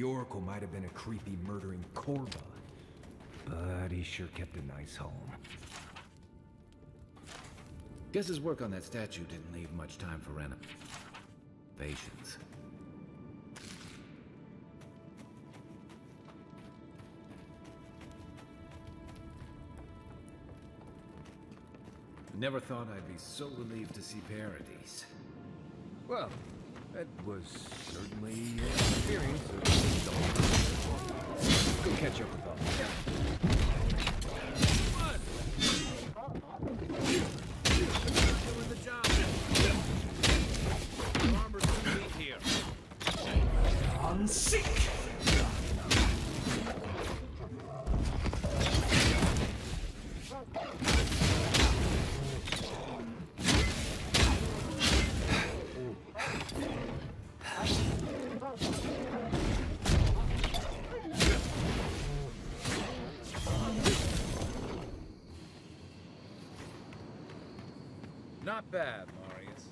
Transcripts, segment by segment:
The Oracle might have been a creepy, murdering Corva, but he sure kept a nice home. Guess his work on that statue didn't leave much time for renovations. Never thought I'd be so relieved to see Paradise. Well, that was certainly an experience. Go catch up with us. Doing the job. Farmers can meet here. On sick! Not bad, Marius.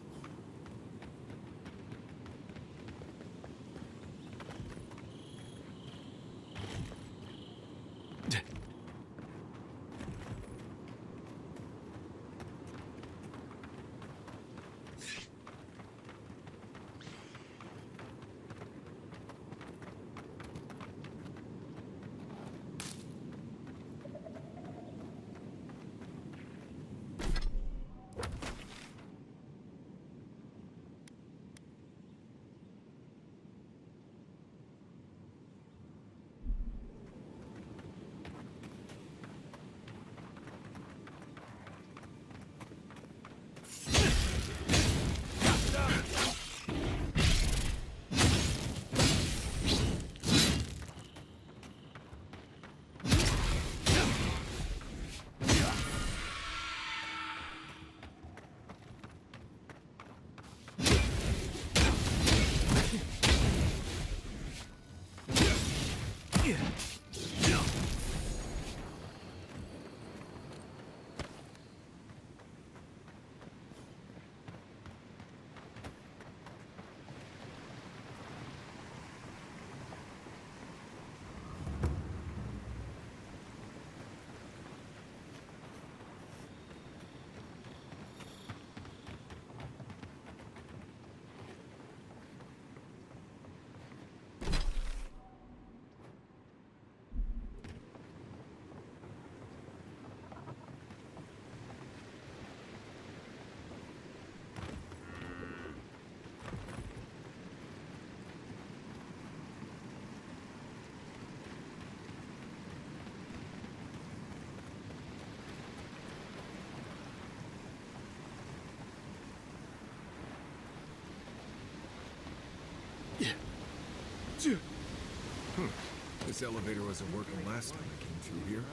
This elevator wasn't working last time I came through here.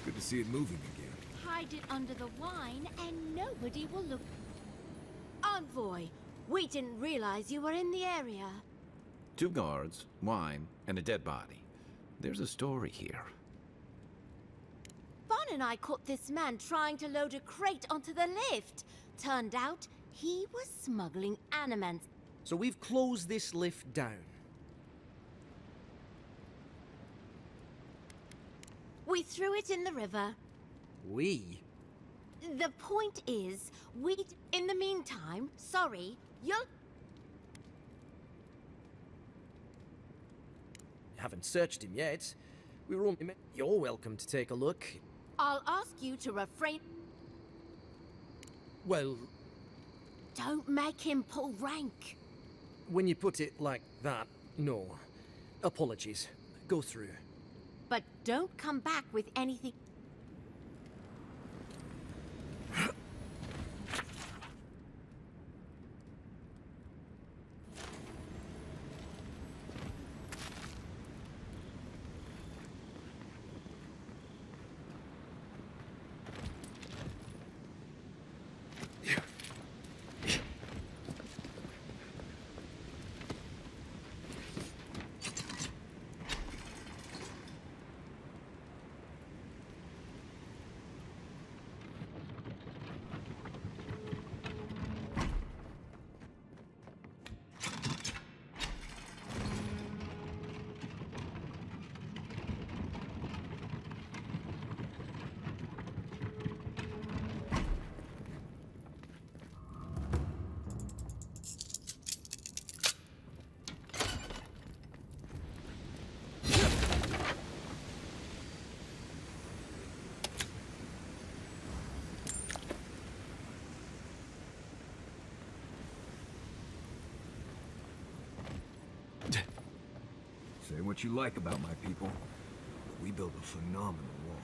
Good to see it moving again. Hide it under the wine and nobody will look. Envoy, we didn't realize you were in the area. 2 guards, wine, and a dead body. There's a story here. Bon and I caught this man trying to load a crate onto the lift. Turned out he was smuggling animals. So we've closed this lift down. We threw it in the river. We? The point is, in the meantime, sorry, you'll... Haven't searched him yet. We were only... You're welcome to take a look. I'll ask you to refrain... Well, Don't make him pull rank. when you put it like that, no. Apologies. Go through. But don't come back with anything... Say what you like about my people. We built a phenomenal wall.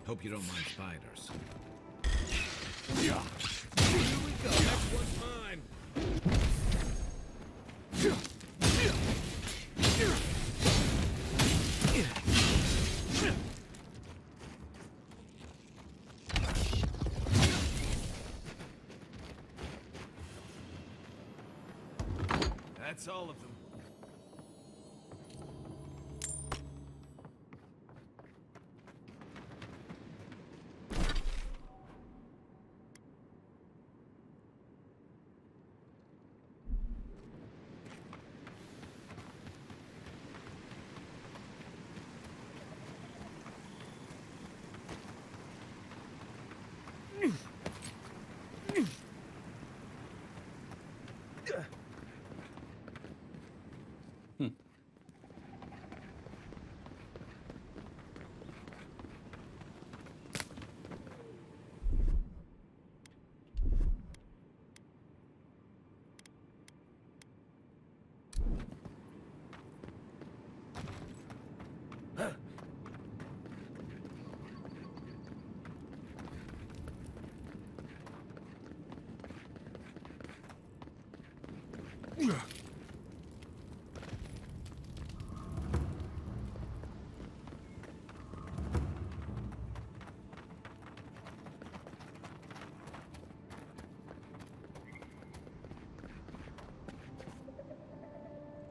Hope you don't mind spiders. Here we go. Next one's mine. That's all of them.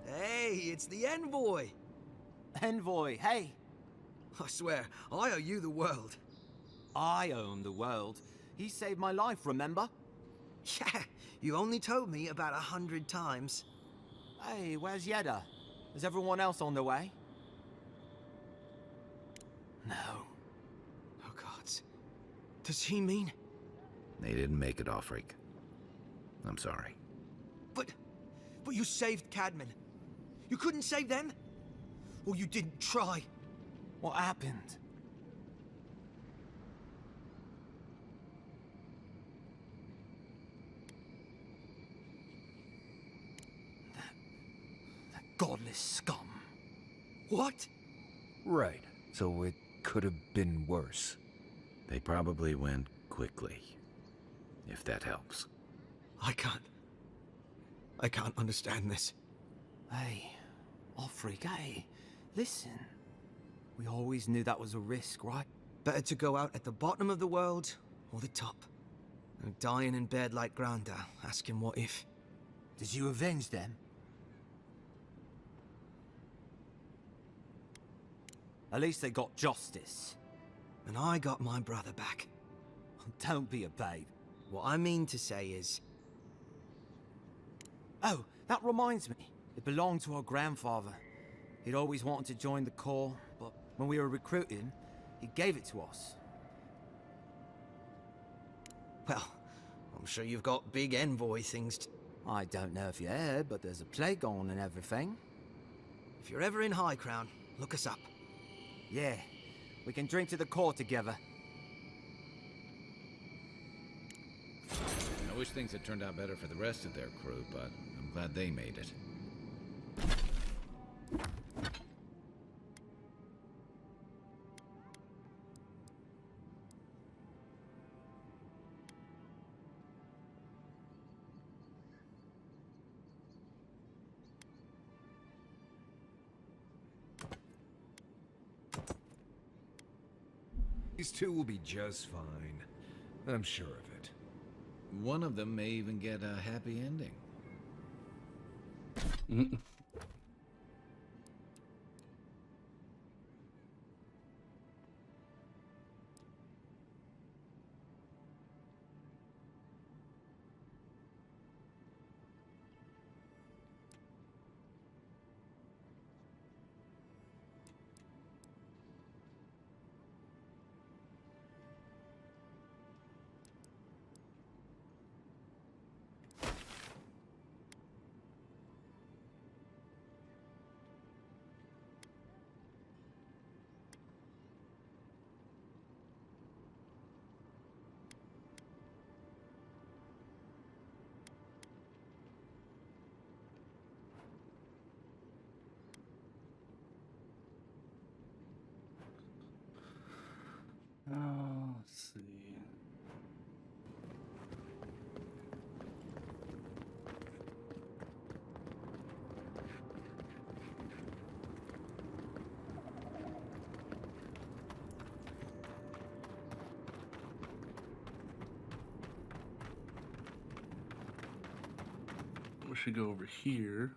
Hey, it's the envoy. Envoy, hey! I swear, I owe you the world. I own the world. He saved my life, remember? Yeah, you only told me about 100 times. Hey, where's Yeda? Is everyone else on their way? No. Oh, gods. Does he mean... They didn't make it, Offreak. I'm sorry. But you saved Cadman. You couldn't save them? Or you didn't try? What happened? That godless scum. What? Right. So it could have been worse. They probably went quickly. If that helps. I can't understand this. Hey, Offreak, hey, listen. We always knew that was a risk, right? Better to go out at the bottom of the world or the top. And dying in bed like Granda, asking what if. Did you avenge them? At least they got justice. And I got my brother back. Don't be a babe. What I mean to say is... Oh, that reminds me. It belonged to our grandfather. He'd always wanted to join the Corps, but when we were recruiting, he gave it to us. Well, I'm sure you've got big envoy things to... I don't know if you heard, but there's a plague on and everything. If you're ever in High Crown, look us up. Yeah, we can drink to the Corps together. I wish things had turned out better for the rest of their crew, but I'm glad they made it. These two will be just fine. I'm sure of it. One of them may even get a happy ending. should go over here.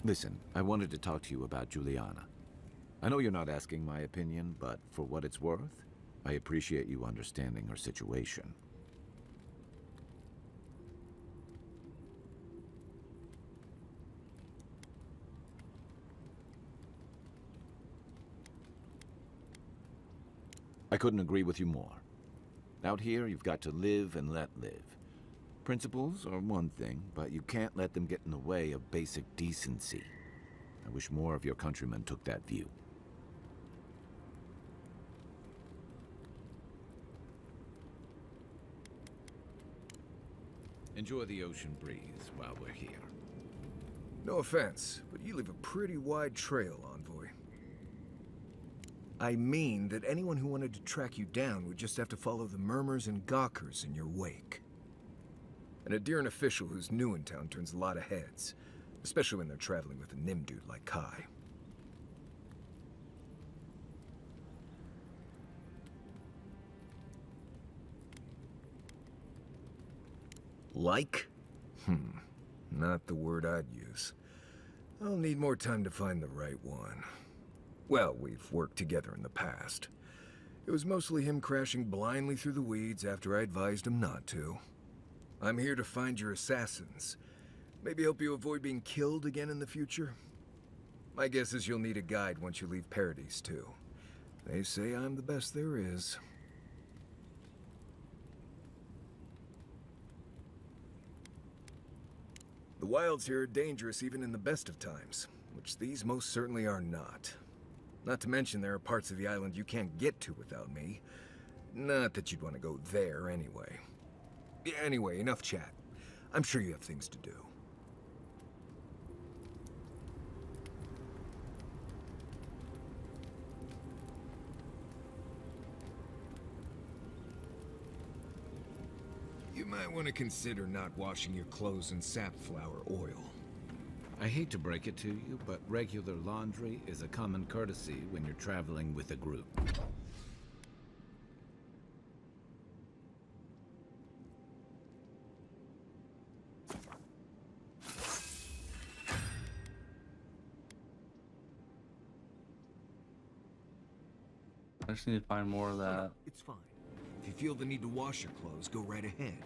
Listen, I wanted to talk to you about Juliana. I know you're not asking my opinion, but for what it's worth, I appreciate you understanding her situation. I couldn't agree with you more. Out here, you've got to live and let live. Principles are one thing, but you can't let them get in the way of basic decency. I wish more of your countrymen took that view. Enjoy the ocean breeze while we're here. No offense, but you leave a pretty wide trail, Envoy. I mean that anyone who wanted to track you down would just have to follow the murmurs and gawkers in your wake. And a Deeren official who's new in town turns a lot of heads, especially when they're traveling with a Nim dude like Kai. Like? Not the word I'd use. I'll need more time to find the right one. Well, we've worked together in the past. It was mostly him crashing blindly through the weeds after I advised him not to. I'm here to find your assassins. Maybe help you avoid being killed again in the future. My guess is you'll need a guide once you leave Paradise, too. They say I'm the best there is. The wilds here are dangerous even in the best of times, which these most certainly are not. Not to mention there are parts of the island you can't get to without me. Not that you'd want to go there anyway. Anyway, enough chat. I'm sure you have things to do. You might want to consider not washing your clothes in safflower oil. I hate to break it to you, but regular laundry is a common courtesy when you're traveling with a group. I just need to find more of that. It's fine. If you feel the need to wash your clothes, go right ahead.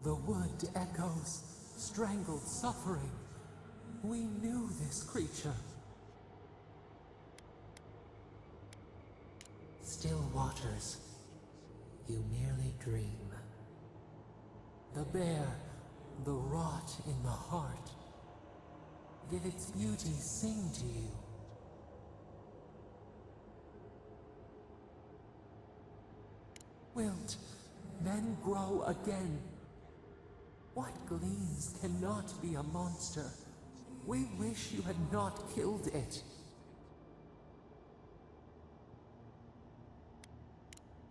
The wood echoes, strangled suffering. We knew this creature. Still waters, you merely dream. The bear, the rot in the heart. Did its beauty sing to you? Wilt, then grow again. What gleams cannot be a monster? We wish you had not killed it.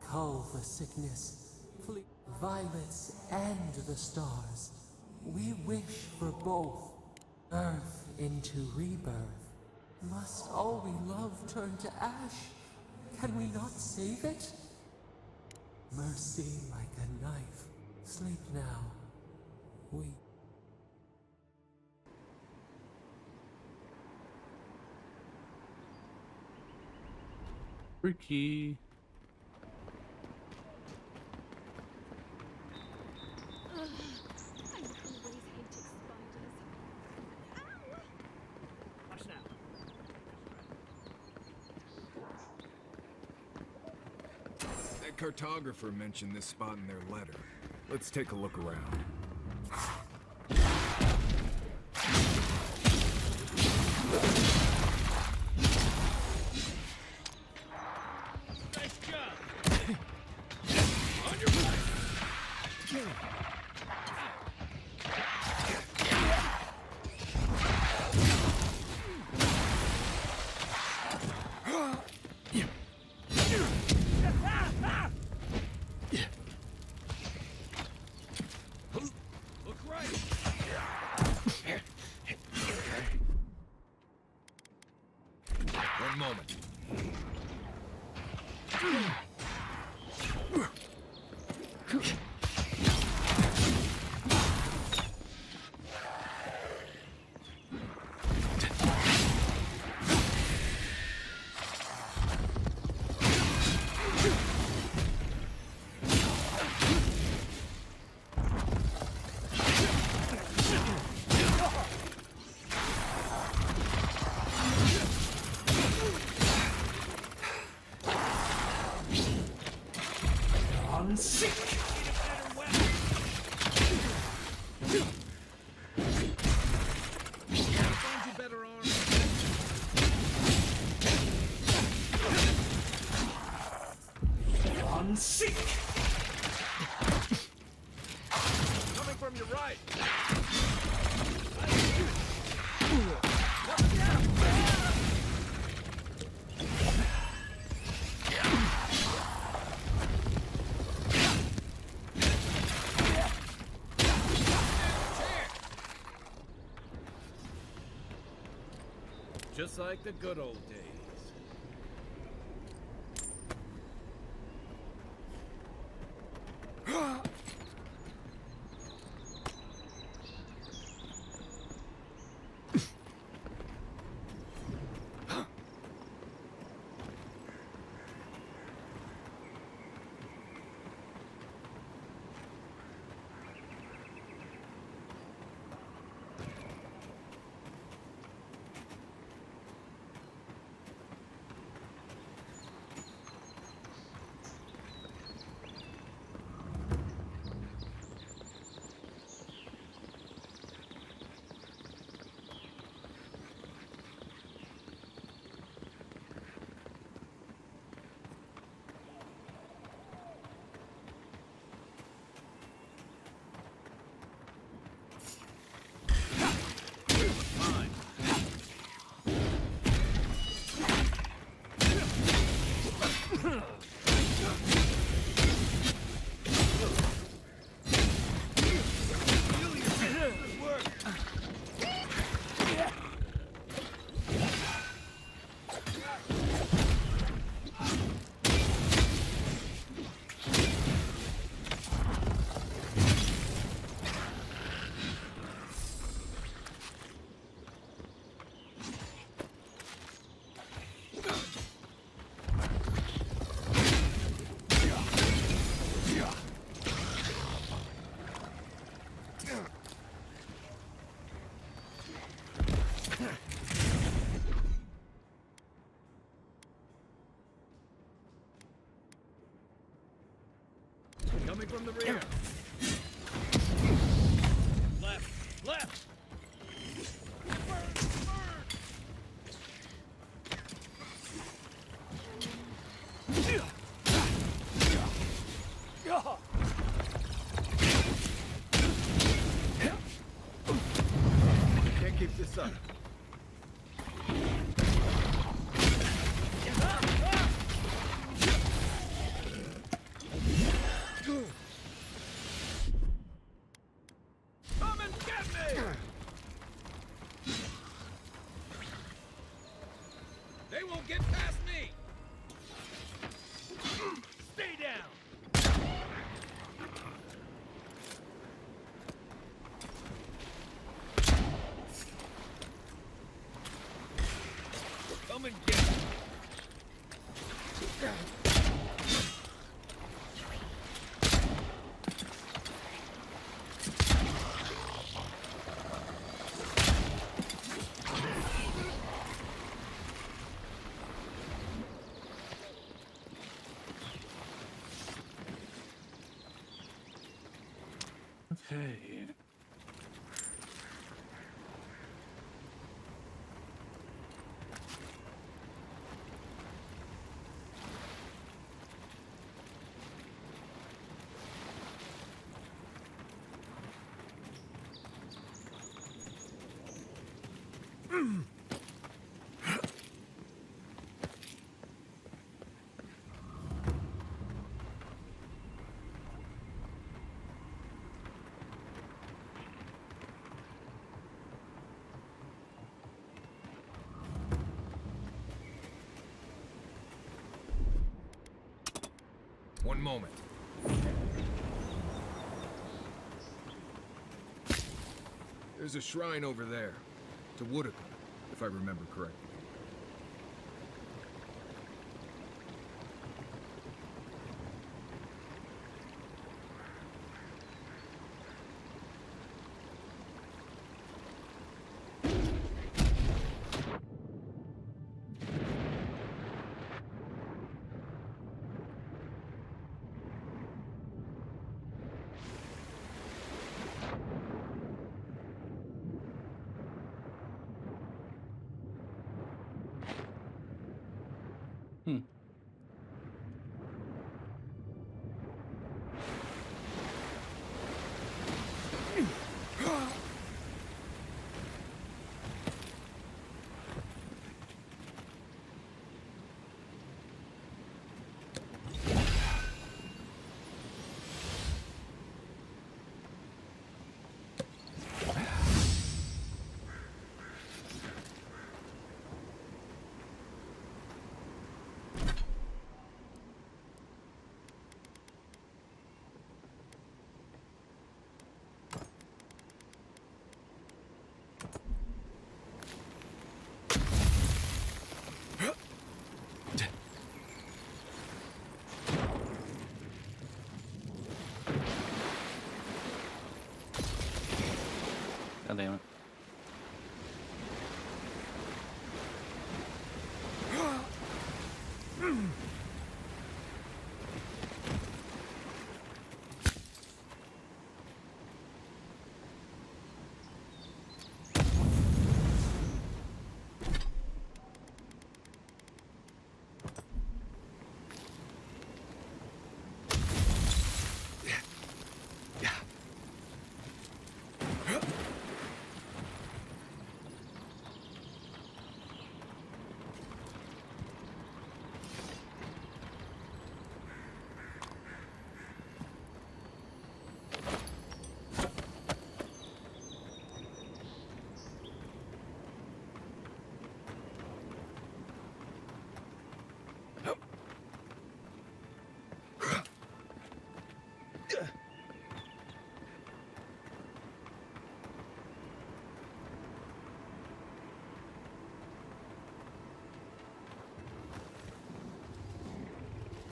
Cull the sickness, flee violets and the stars. We wish for both. Earth into rebirth. Must all we love turn to ash? Can we not save it? Mercy like a knife. Sleep now. We... Freaky. I always hated spiders. Ow! Watch now. That cartographer mentioned this spot in their letter. Let's take a look around. Nice job. On your way. Look right. One moment. Find you better armor. Coming from your right. Just like the good old days. Coming from the rear. Left! Left! Can't keep this up. Come and get me! They won't get past me! Stay down! Come and get me! Okay. One moment. There's a shrine over there. To Woodacre, if I remember correctly. God damn it.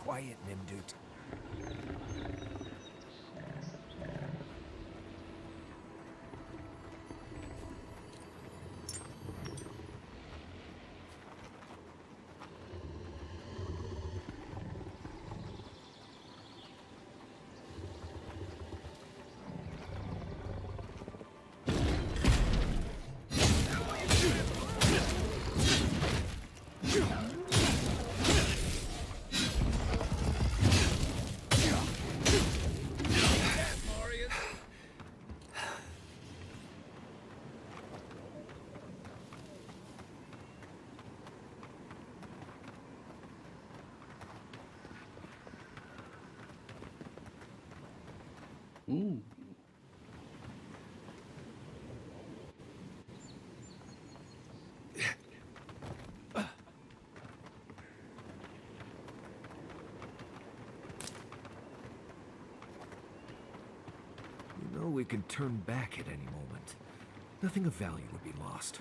Quiet, Nimdut. Ooh. You know we can turn back at any moment. Nothing of value would be lost.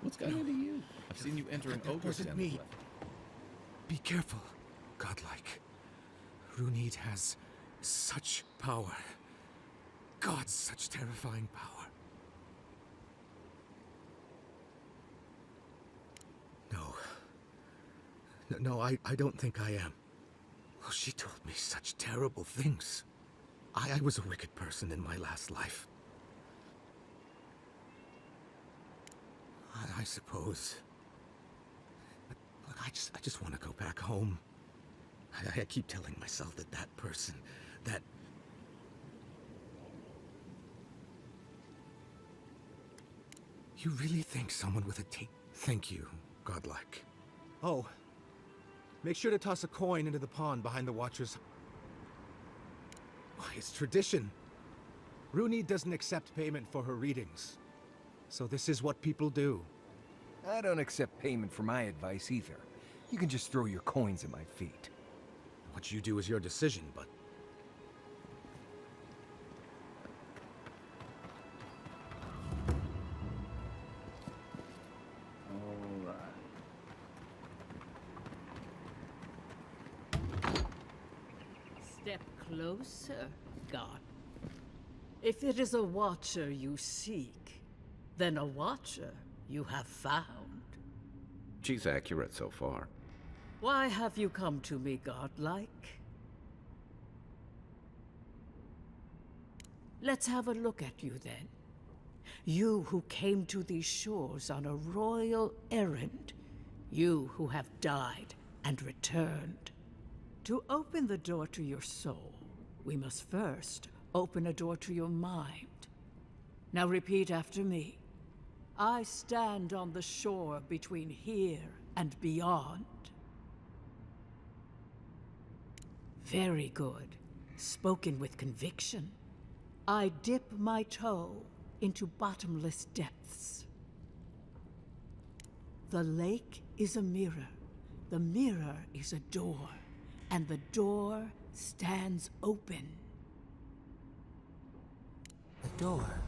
What's got into you? I've seen you enter an ogre's wasn't den. me. Be careful, godlike. Runid has such power. God, such terrifying power. No, I don't think I am. Well, she told me such terrible things. I was a wicked person in my last life. I suppose. But look, I just want to go back home. I keep telling myself that person, that... You really think someone with a tape... Thank you, godlike. Oh, make sure to toss a coin into the pond behind the Watcher's... Why, it's tradition. Runid doesn't accept payment for her readings. So this is what people do. I don't accept payment for my advice either. You can just throw your coins at my feet. What you do is your decision, but... Step closer, God. If it is a watcher you seek, then a watcher you have found. She's accurate so far. Why have you come to me, godlike? Let's have a look at you then. You who came to these shores on a royal errand. You who have died and returned. To open the door to your soul, we must first open a door to your mind. Now repeat after me. I stand on the shore between here and beyond. Very good. Spoken with conviction. I dip my toe into bottomless depths. The lake is a mirror. The mirror is a door. And the door stands open. A door?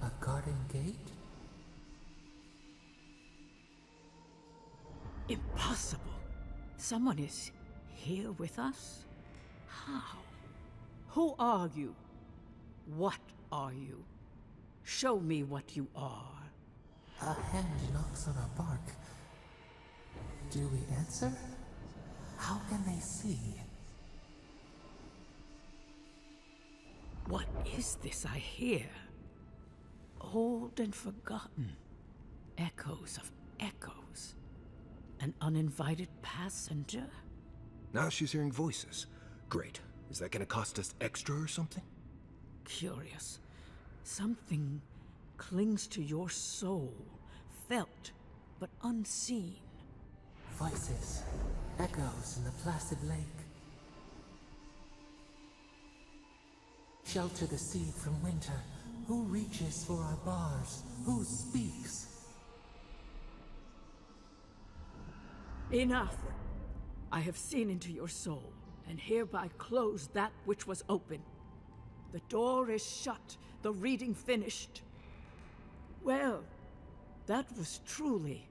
A garden gate? Impossible. Someone is here with us? How? Who are you? What are you? Show me what you are. A hand knocks on our bark. Do we answer? How can they see? What is this I hear? Old and forgotten. Echoes of echoes. An uninvited passenger? Now she's hearing voices. Great. Is that gonna cost us extra or something? Curious. Something clings to your soul, felt but unseen. Voices, echoes in the placid lake. Shelter the seed from winter. Who reaches for our bars? Who speaks? Enough! I have seen into your soul, and hereby close that which was open. The door is shut, the reading finished. Well, that was truly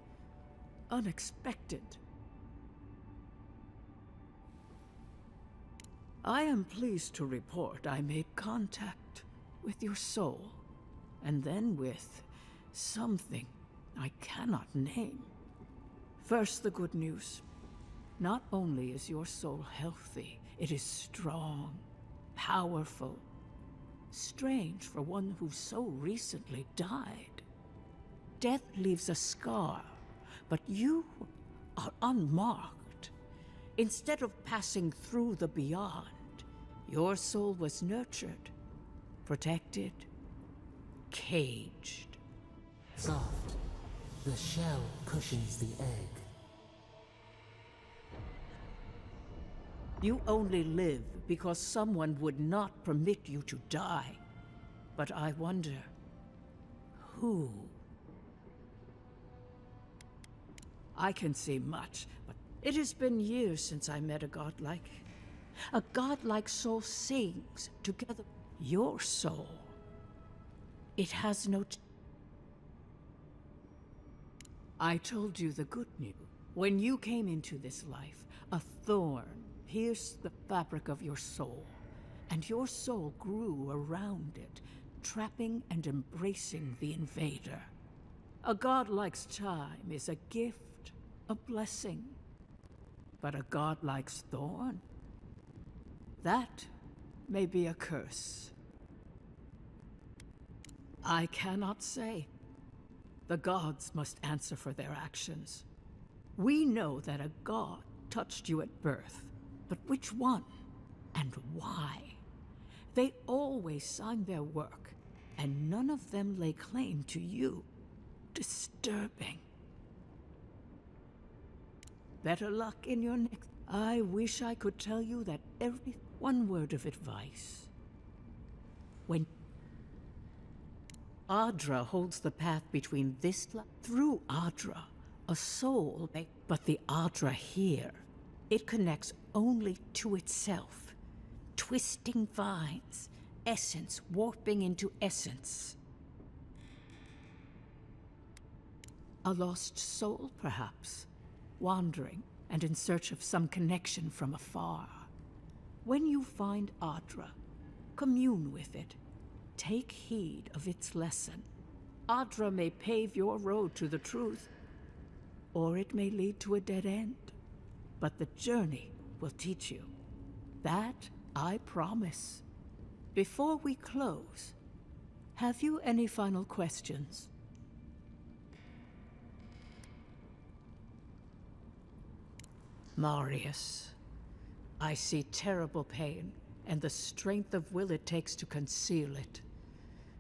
unexpected. I am pleased to report I made contact with your soul, and then with something I cannot name. First, the good news. Not only is your soul healthy, it is strong, powerful. Strange for one who so recently died. Death leaves a scar, but you are unmarked. Instead of passing through the beyond, your soul was nurtured, protected, caged. Soft. The shell cushions the egg. You only live because someone would not permit you to die. But I wonder, who? I can say much, but it has been years since I met a godlike. A godlike soul sings together. Your soul. It has no... I told you the good news. When you came into this life, a thorn pierced the fabric of your soul, and your soul grew around it, trapping and embracing the invader. A godlike's time is a gift, a blessing. But a godlike's thorn? That may be a curse. I cannot say. The gods must answer for their actions. We know that a god touched you at birth, but which one and why? They always signed their work, and none of them lay claim to you. Disturbing. Better luck in your next... I wish I could tell you that every... One word of advice. When... Adra holds the path between this... Through Adra, a soul may... But the Adra here, it connects only to itself. Twisting vines, essence warping into essence. A lost soul, perhaps, wandering and in search of some connection from afar. When you find Adra, commune with it. Take heed of its lesson. Adra may pave your road to the truth, or it may lead to a dead end. But the journey will teach you. That I promise. Before we close, have you any final questions? Marius, I see terrible pain and the strength of will it takes to conceal it.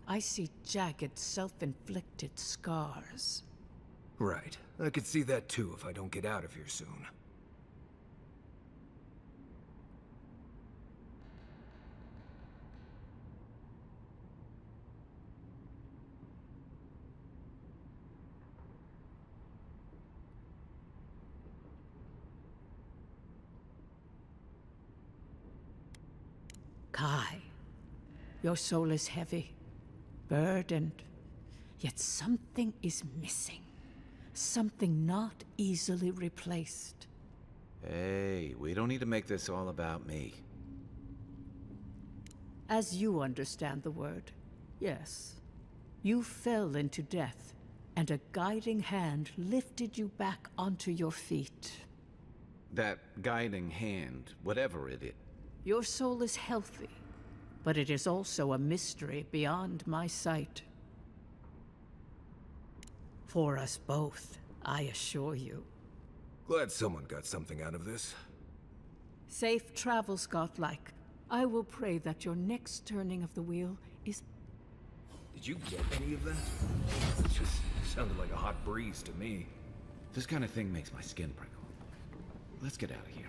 I see jagged, self-inflicted scars. Right. I could see that too if I don't get out of here soon. Kai, your soul is heavy, burdened, yet something is missing. Something not easily replaced. Hey, we don't need to make this all about me. As you understand the word, yes. You fell into death, and a guiding hand lifted you back onto your feet. That guiding hand, whatever it is. Your soul is healthy, but it is also a mystery beyond my sight. For us both, I assure you. Glad someone got something out of this. Safe travels, godlike. I will pray that your next turning of the wheel is... Did you get any of that? It just sounded like a hot breeze to me. This kind of thing makes my skin prickle. Let's get out of here.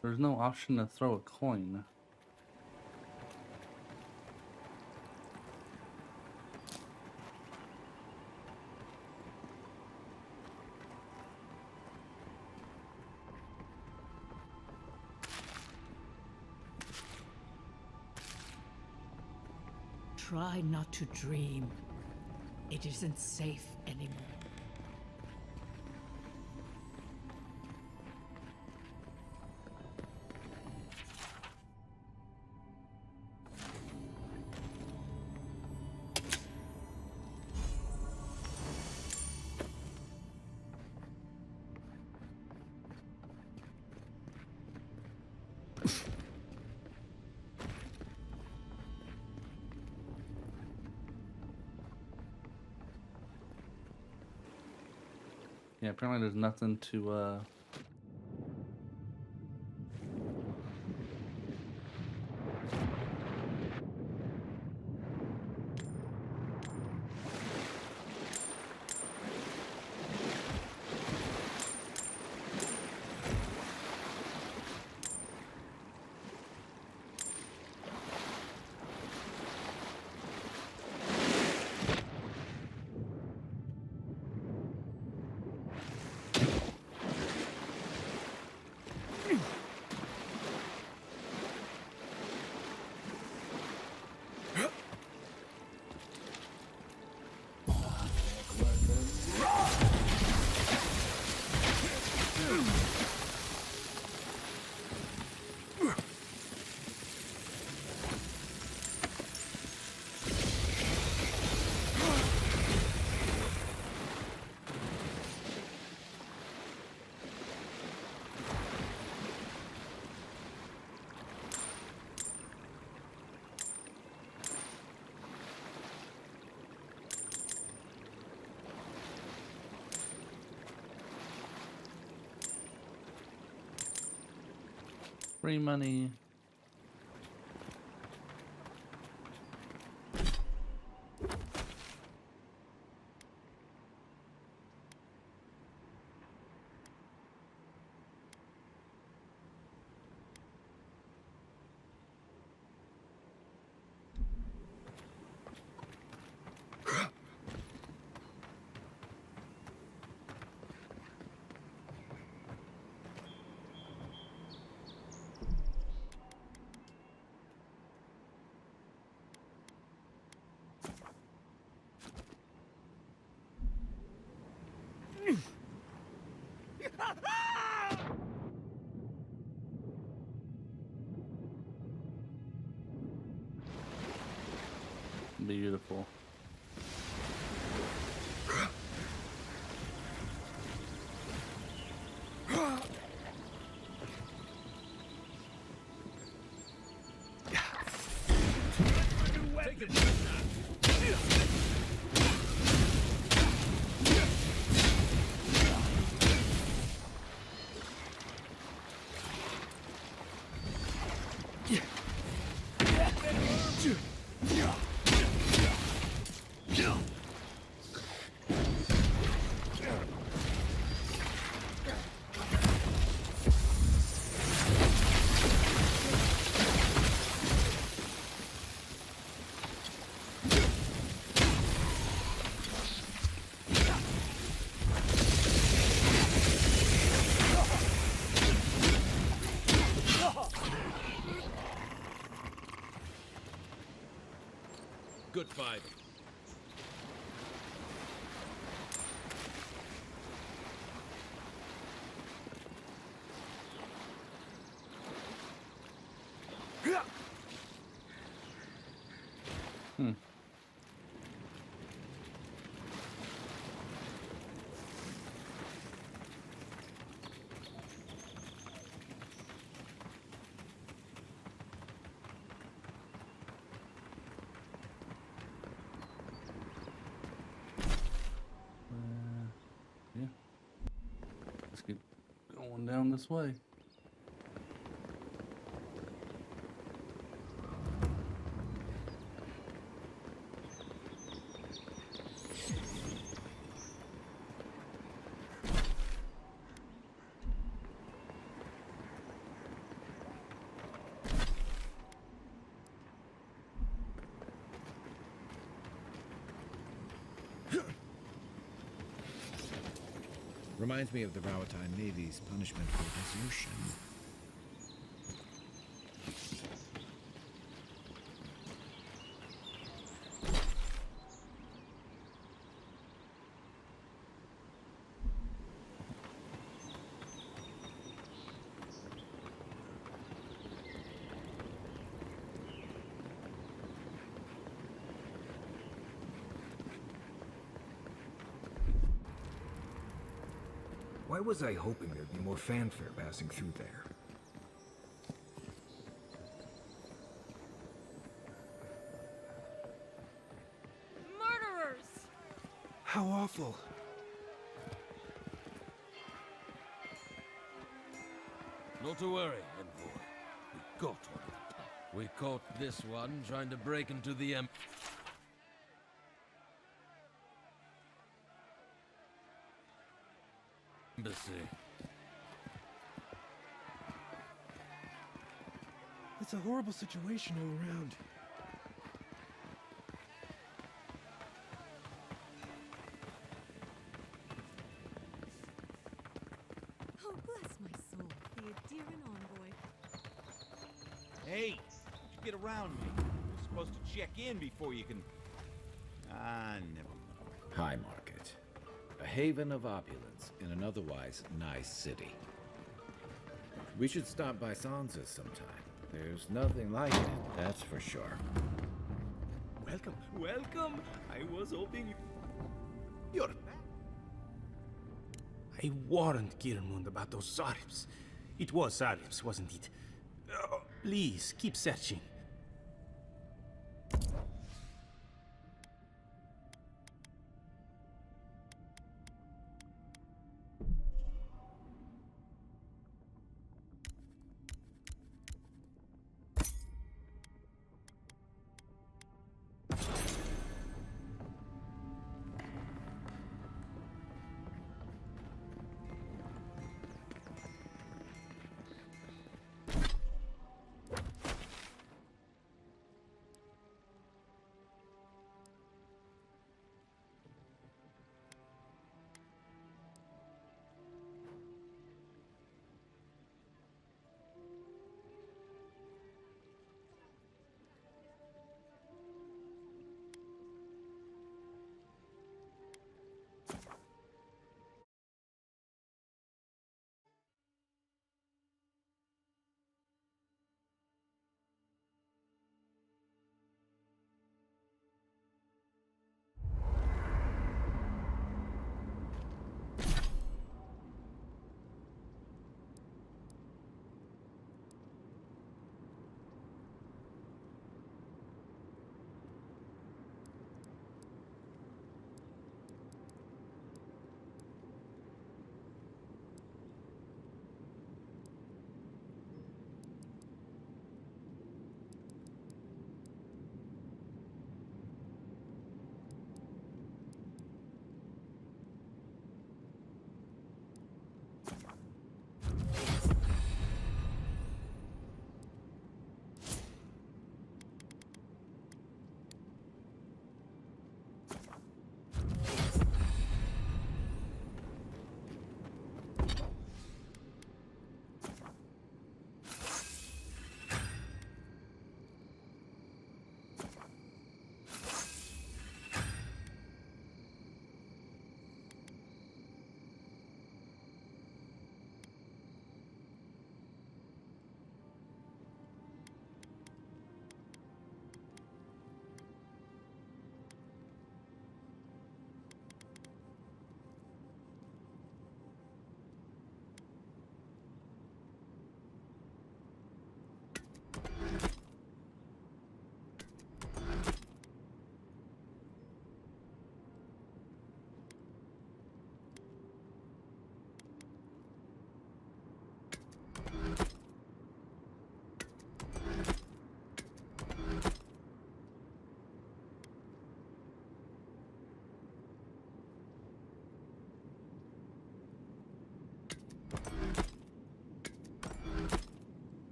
There's no option to throw a coin. try not to dream. It isn't safe anymore. Yeah, apparently there's nothing to free money. Beautiful. Good fighting. Yeah. Let's get going down this way. Reminds me of the Rawatai Navy's punishment for desertion. Why was I hoping there'd be more fanfare passing through there? Murderers! How awful. Not to worry, Envoy. We got one of them. We caught this one trying to break into the embassy. It's a horrible situation all around. Oh, bless my soul, the endearing envoy. Hey, you get around me. You're supposed to check in before you can... Ah, never mind. High Market. A haven of opulence in an otherwise nice city. We should stop by Sansa's sometime. There's nothing like it, that's for sure. Welcome, welcome. I was hoping you're back. I warned Kirmund about those Zarims. It was Zarims, wasn't it? Oh, please, keep searching.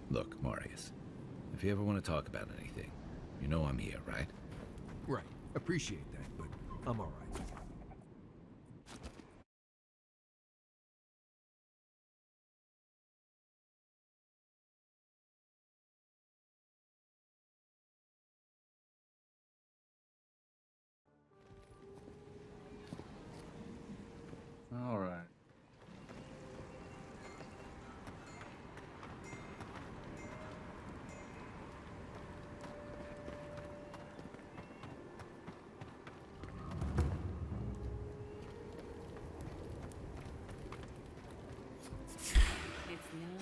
Look, Marius, if you ever want to talk about anything, You know I'm here, right? Right. Appreciate that, but I'm all right. All right.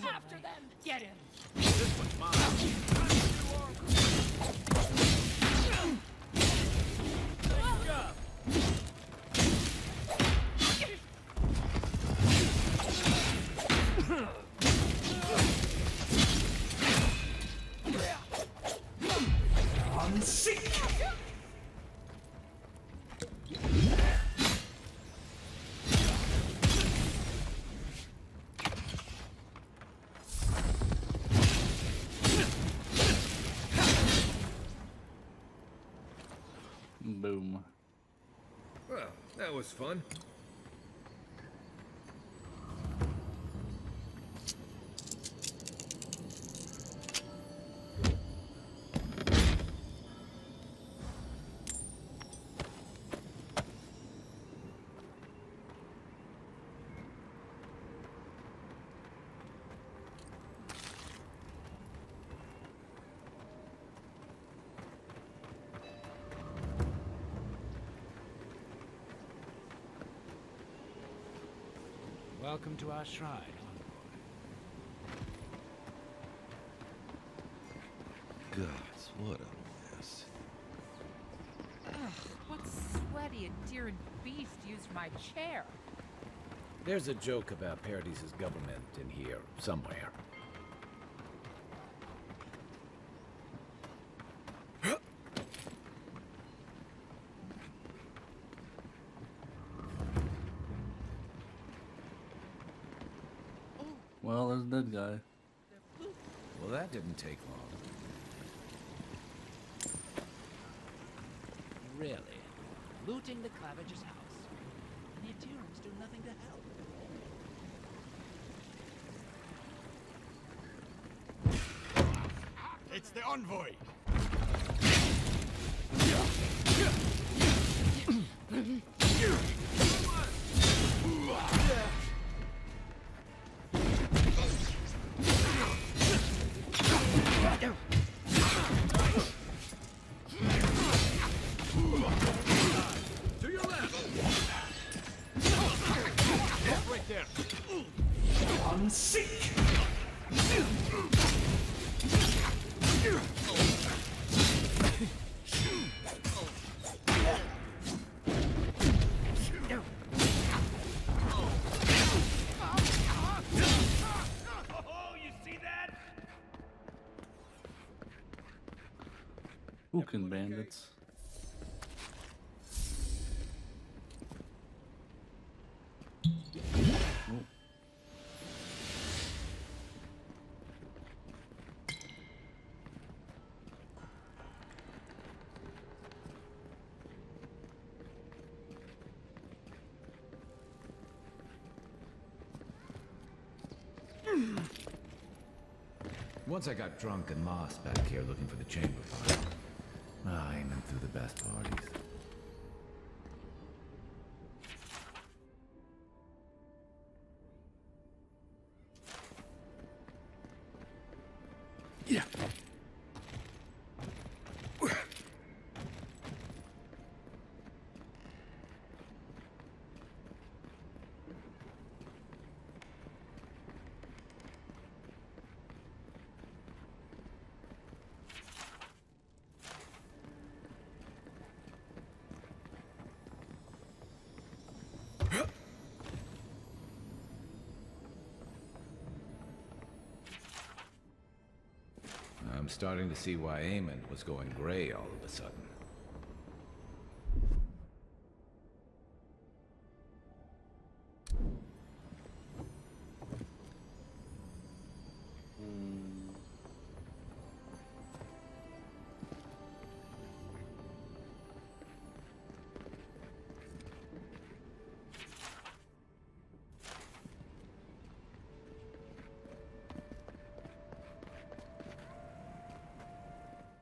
After them! Get him! This one's mine. Boom. Well, that was fun. Welcome to our shrine. Gods, what a mess. Ugh, what sweaty, adherent beast used my chair? There's a joke about Paradis' government in here somewhere. Well, there's a dead guy. Well, that didn't take long. Really? Looting the Clavige's house. The adherents do nothing to help. It's the envoy! To your left! Right there! Fucking bandits. Oh. Once I got drunk and lost back here looking for the chamber pot. Aiming through the best parties. Yeah. I'm starting to see why Eamon was going gray all of a sudden.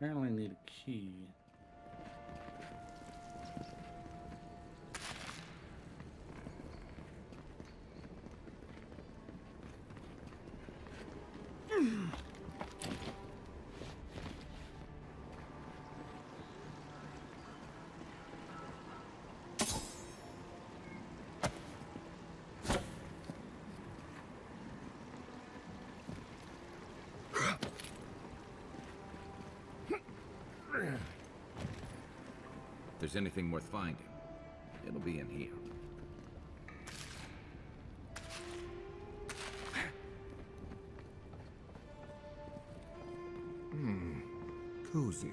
Apparently need a key. If there's anything worth finding, it'll be in here. Cozy.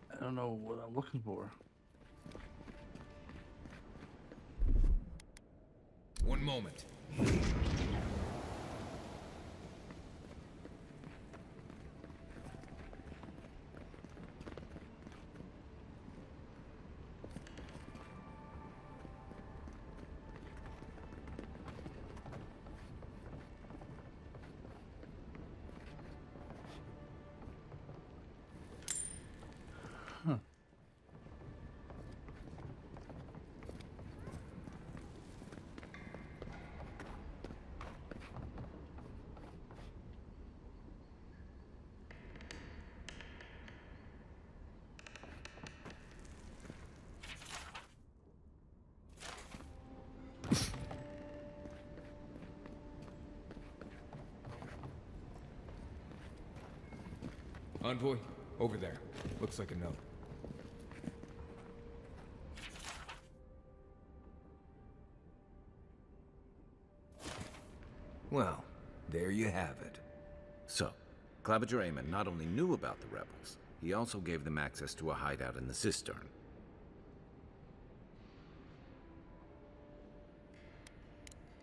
I don't know what I'm looking for. One moment. Envoy, over there. Looks like a note. Well, there you have it. So, Claviger Amon not only knew about the rebels, he also gave them access to a hideout in the cistern.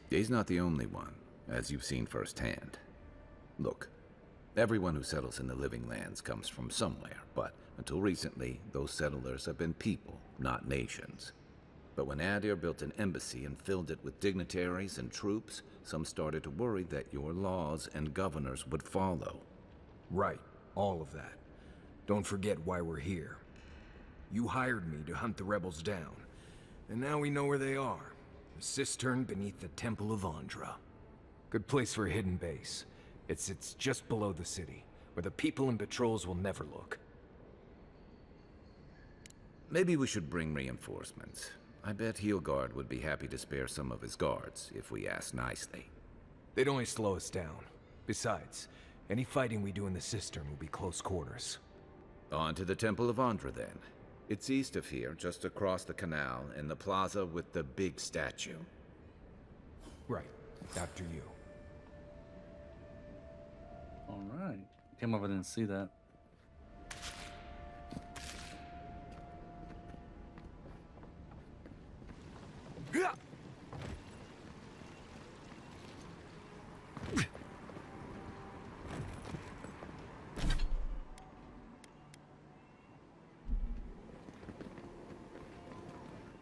He's not the only one, as you've seen firsthand. Look, everyone who settles in the Living Lands comes from somewhere, but until recently, those settlers have been people, not nations. But when Adir built an embassy and filled it with dignitaries and troops, some started to worry that your laws and governors would follow. Right, all of that. Don't forget why we're here. You hired me to hunt the rebels down, and now we know where they are. The cistern beneath the Temple of Andra. Good place for a hidden base. It sits just below the city, where the people and patrols will never look. Maybe we should bring reinforcements. I bet Heelguard would be happy to spare some of his guards, if we ask nicely. They'd only slow us down. Besides, any fighting we do in the cistern will be close quarters. On to the Temple of Andra, then. It's east of here, just across the canal, in the plaza with the big statue. Right. After you. Alright. Came over, didn't see that.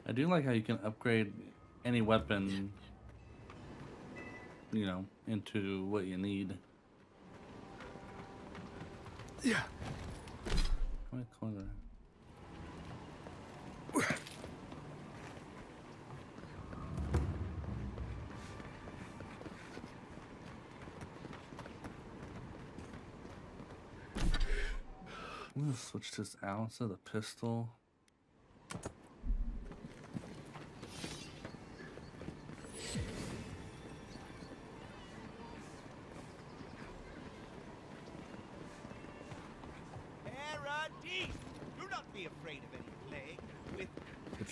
I do like how you can upgrade any weapon, you know, into what you need. Yeah. My corner. I'm gonna switch this out instead of the pistol. Paradis! Do not be afraid of any plague. With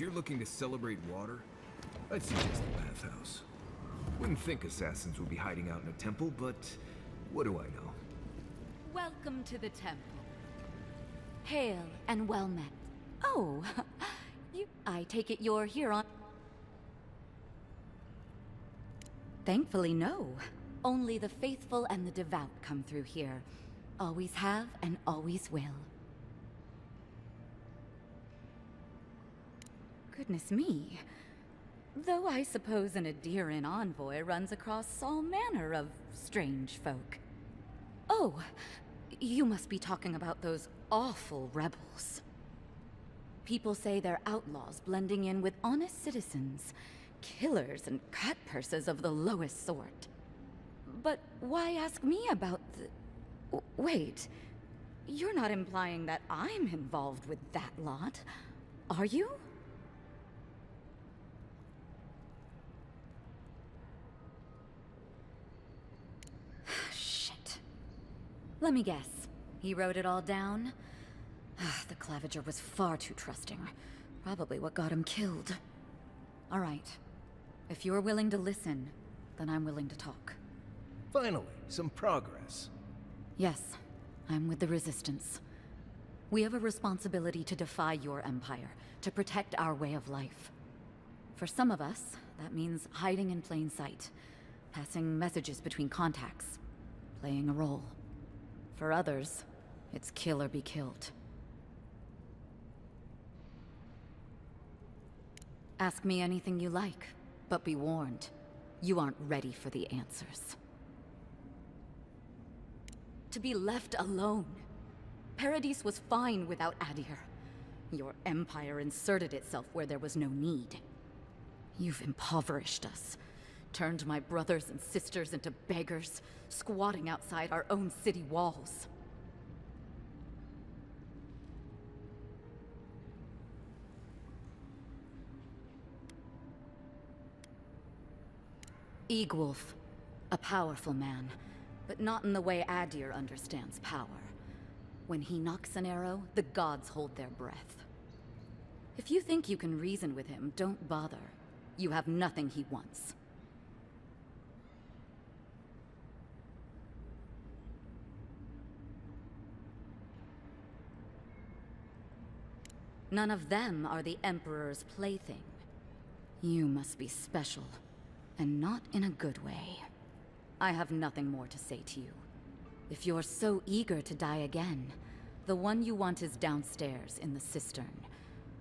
If you're looking to celebrate water, I'd suggest the bathhouse. Wouldn't think assassins would be hiding out in a temple, but what do I know? Welcome to the temple. Hail and well met. Oh, I take it you're here on... Thankfully, no. Only the faithful and the devout come through here. Always have and always will. Goodness me. Though I suppose an Adiran envoy runs across all manner of strange folk. Oh, you must be talking about those awful rebels. People say they're outlaws blending in with honest citizens, killers and cut-purses of the lowest sort. But why ask me about the... Wait, you're not implying that I'm involved with that lot, are you? Shit. Let me guess. He wrote it all down? The Clavager was far too trusting. Probably what got him killed. All right. If you're willing to listen, then I'm willing to talk. Finally, some progress. Yes, I'm with the Resistance. We have a responsibility to defy your empire, to protect our way of life. For some of us, that means hiding in plain sight, passing messages between contacts, playing a role. For others, it's kill or be killed. Ask me anything you like, but be warned, you aren't ready for the answers. To be left alone. Paradis was fine without Adir. Your empire inserted itself where there was no need. You've impoverished us, turned my brothers and sisters into beggars, squatting outside our own city walls. Eagwolf, a powerful man, but not in the way Adir understands power. When he knocks an arrow, the gods hold their breath. If you think you can reason with him, don't bother. You have nothing he wants. None of them are the Emperor's plaything. You must be special, and not in a good way. I have nothing more to say to you. If you're so eager to die again, the one you want is downstairs in the cistern.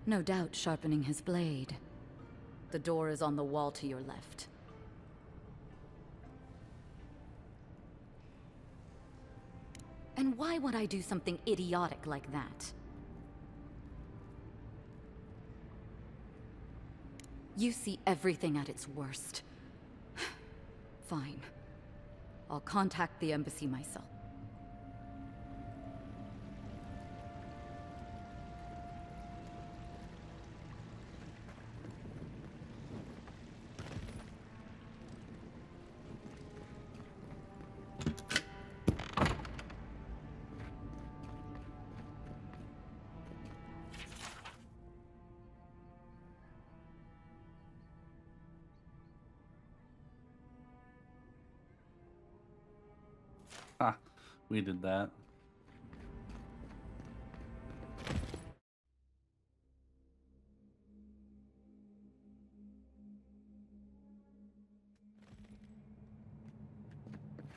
No doubt sharpening his blade. The door is on the wall to your left. And why would I do something idiotic like that? You see everything at its worst. Fine. I'll contact the embassy myself. Ha, we did that.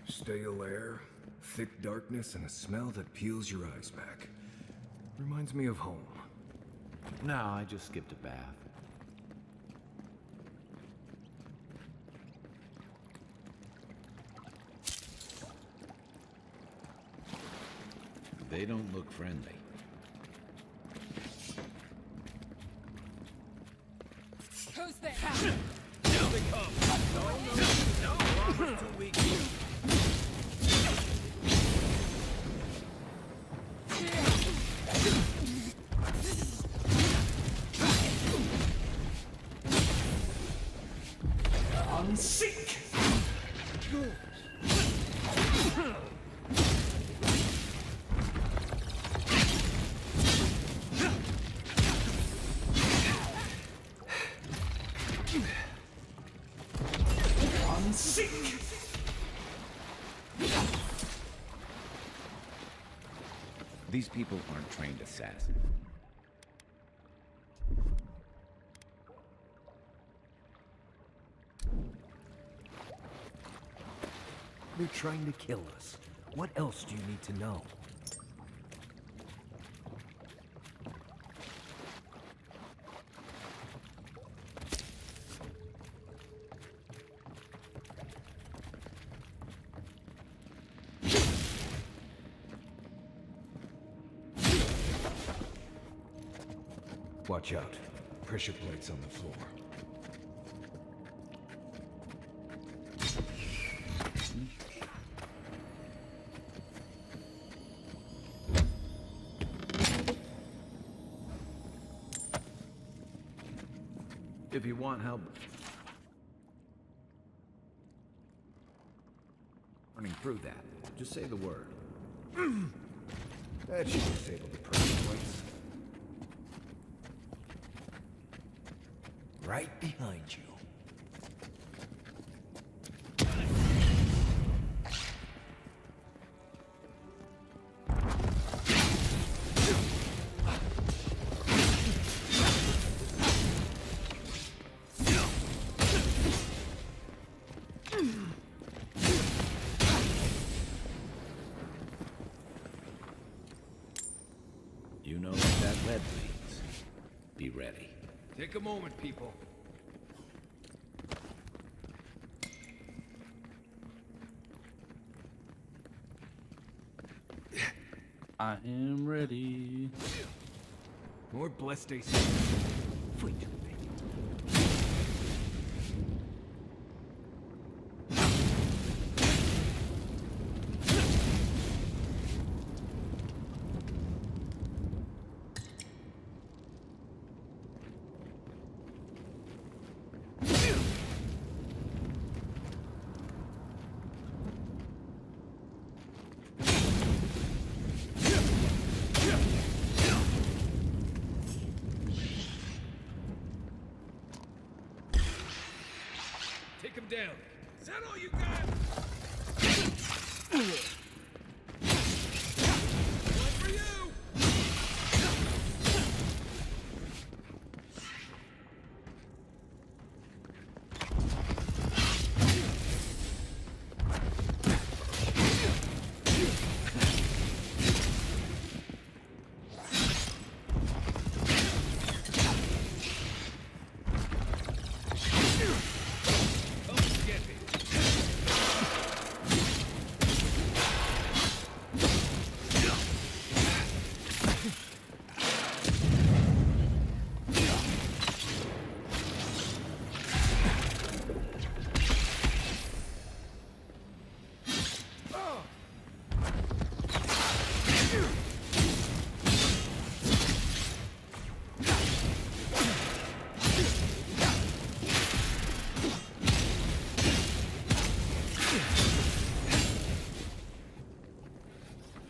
Stale air, thick darkness, and a smell that peels your eyes back. Reminds me of home. No, I just skipped a bath. They don't look friendly. Who's there? Here they come! No! Armor's too weak. Unsink! Unsink! These people aren't trained assassins. They're trying to kill us. What else do you need to know? Watch out. Pressure plates on the floor. If you want help running through that, just say the word. That should disable the pressure plates. Right behind you. You know what that lead means. Be ready. Take a moment, people. I am ready. More blessed stations. Fleet to me. Take him down. Is that all you got? One for you!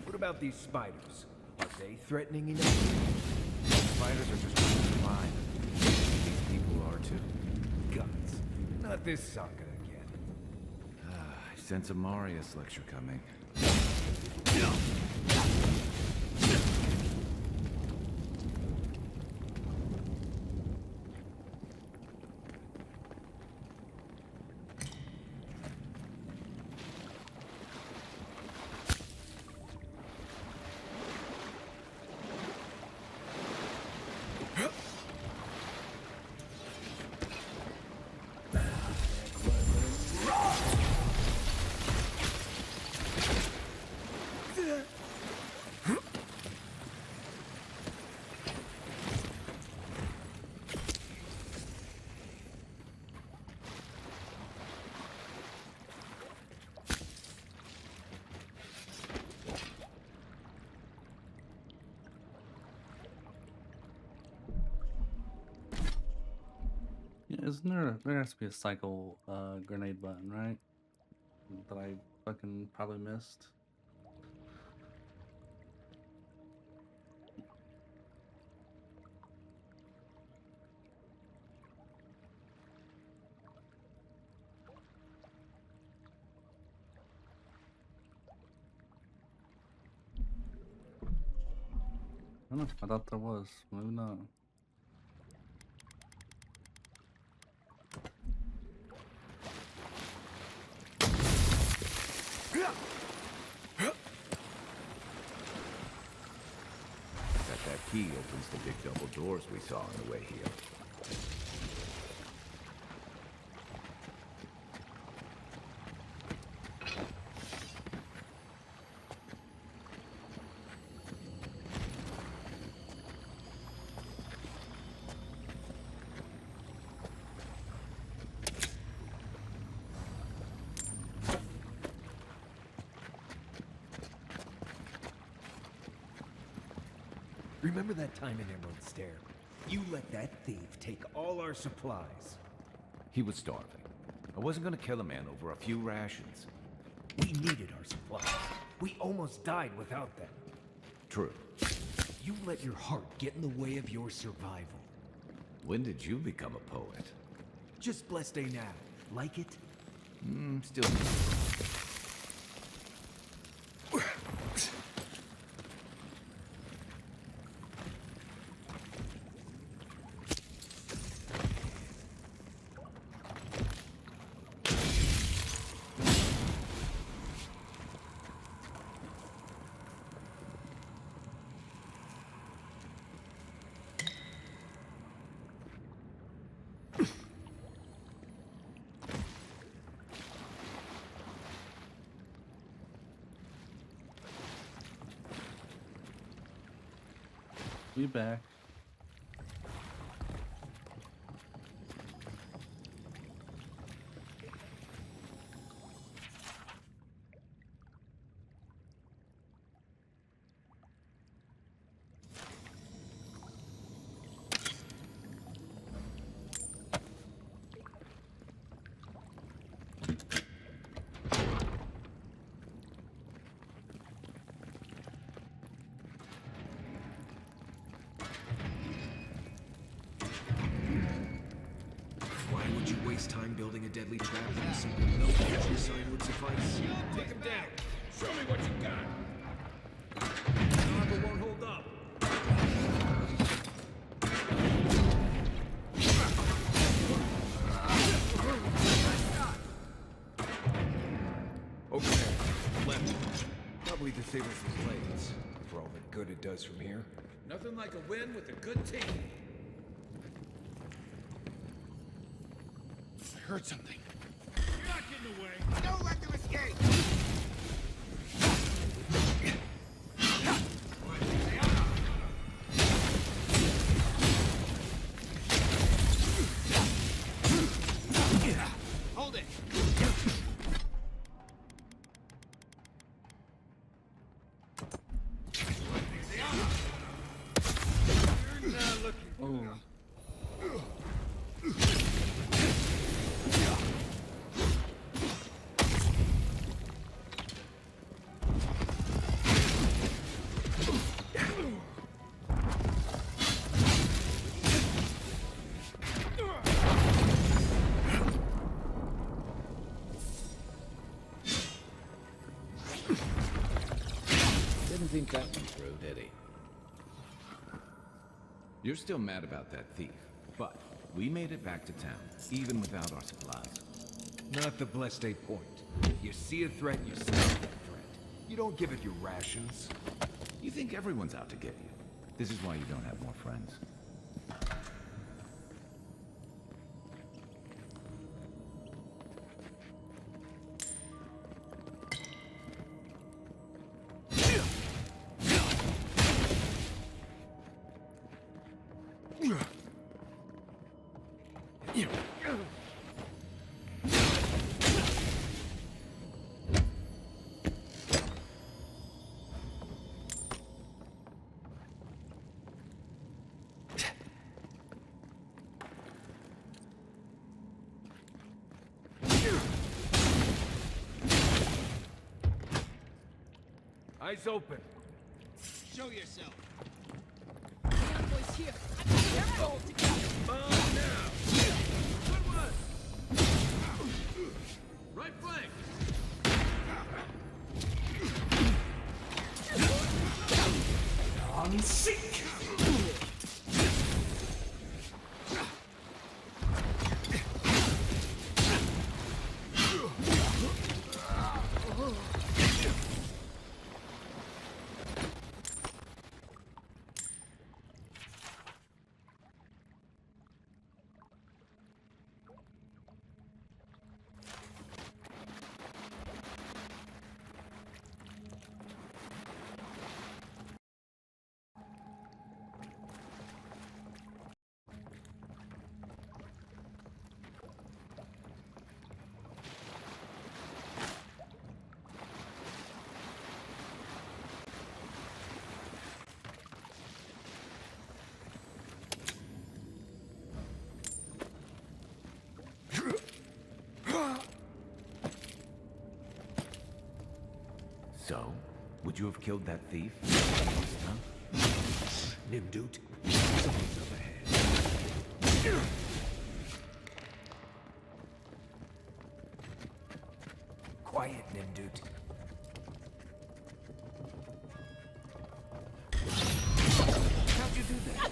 What about these spiders? Are they threatening enough? Spiders are just trying to survive. These people are too. Guns. Not this saga again. I sense a Marius lecture coming. Isn't there has to be a cycle grenade button, right? That I fucking probably missed. I don't know. I thought there was. Maybe not. That key opens the big double doors we saw on the way here. Remember that time in Emerald Stair? You let that thief take all our supplies. He was starving. I wasn't gonna kill a man over a few rations. We needed our supplies. We almost died without them. True. You let your heart get in the way of your survival. When did you become a poet? Just blessed day now. Like it? Still. We back. Waste time building a deadly trap when a simple no-entry sign would suffice. Take him down. Show me what you got. Armor won't hold up. Okay, left. Probably disable some blades for all the good it does from here. Nothing like a win with a good team. I heard something. You're not getting away. Don't let them escape! Hold it! You're not looking. Oh. Didn't think that one through, did he? You're still mad about that thief, but we made it back to town, even without our supplies. Not the blessed day point. You see a threat, you stop that threat. You don't give it your rations. You think everyone's out to get you. This is why you don't have more friends. Eyes open. Show yourself. Boys here. Careful! Now! Good one! Right flank! On seek! So, would you have killed that thief? Huh? Nimdut, someone's up ahead. Quiet, Nimdut. How'd you do that?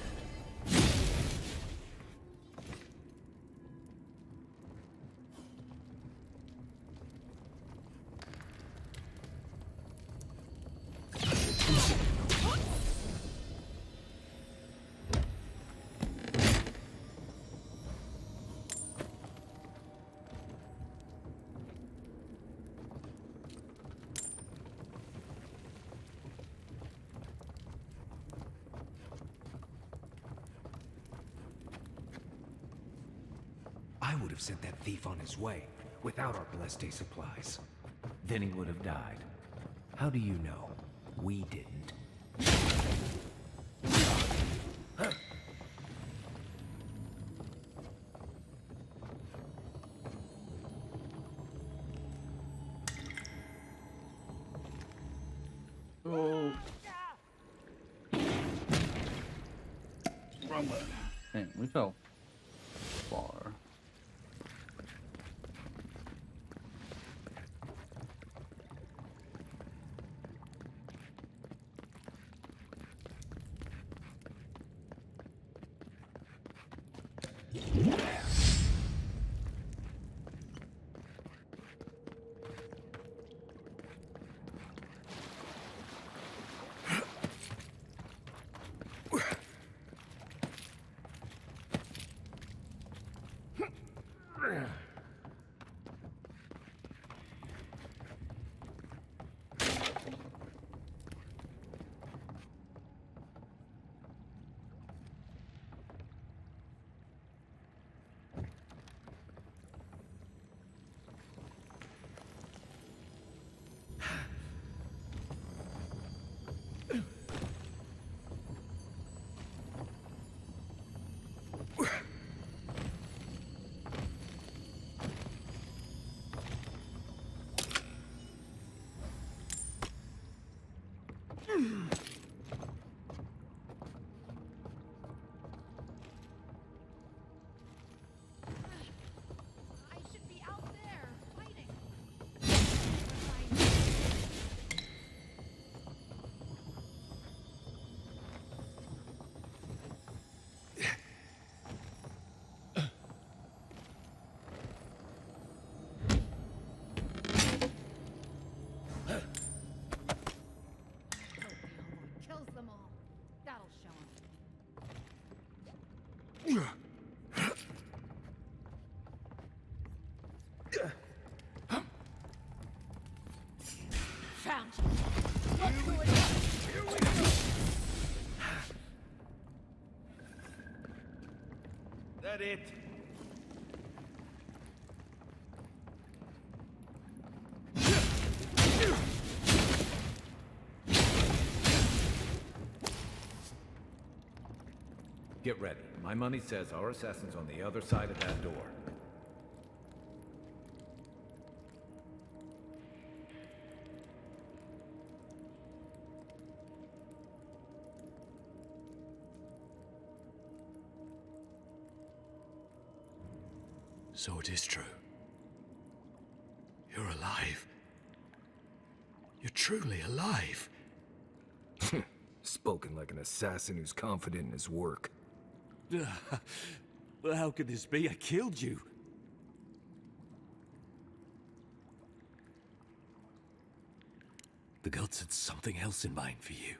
I would have sent that thief on his way, without our Bleste supplies. Then he would have died. How do you know? We didn't. Oh. Wrong way. Damn, we fell far. Found you. Let's do it. Here we go. That it? Get ready. My money says our assassin's on the other side of that door. So it is true. You're alive. You're truly alive. Spoken like an assassin who's confident in his work. But how could this be? I killed you. The gods had something else in mind for you.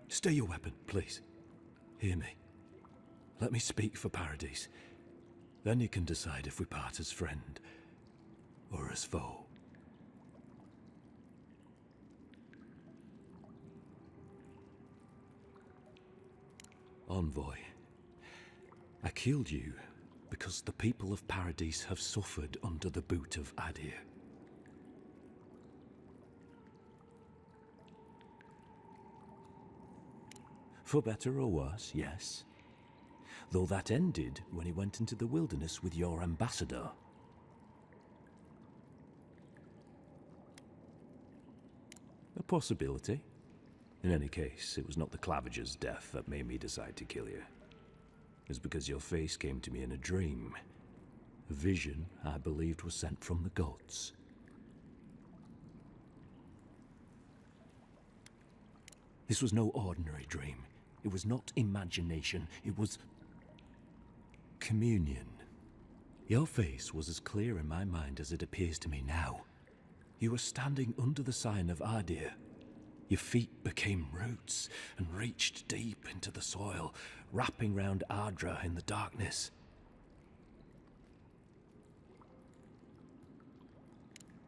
Stay your weapon, please. Hear me. Let me speak for Paradise. Then you can decide if we part as friend or as foe. Envoy, I killed you because the people of Paradise have suffered under the boot of Adir. For better or worse, yes. Though that ended when he went into the wilderness with your ambassador. A possibility. In any case, it was not the Clavager's death that made me decide to kill you. It was because your face came to me in a dream. A vision I believed was sent from the gods. This was no ordinary dream. It was not imagination. It was communion. Your face was as clear in my mind as it appears to me now. You were standing under the sign of Adir. Your feet became roots and reached deep into the soil, wrapping round Ardra in the darkness.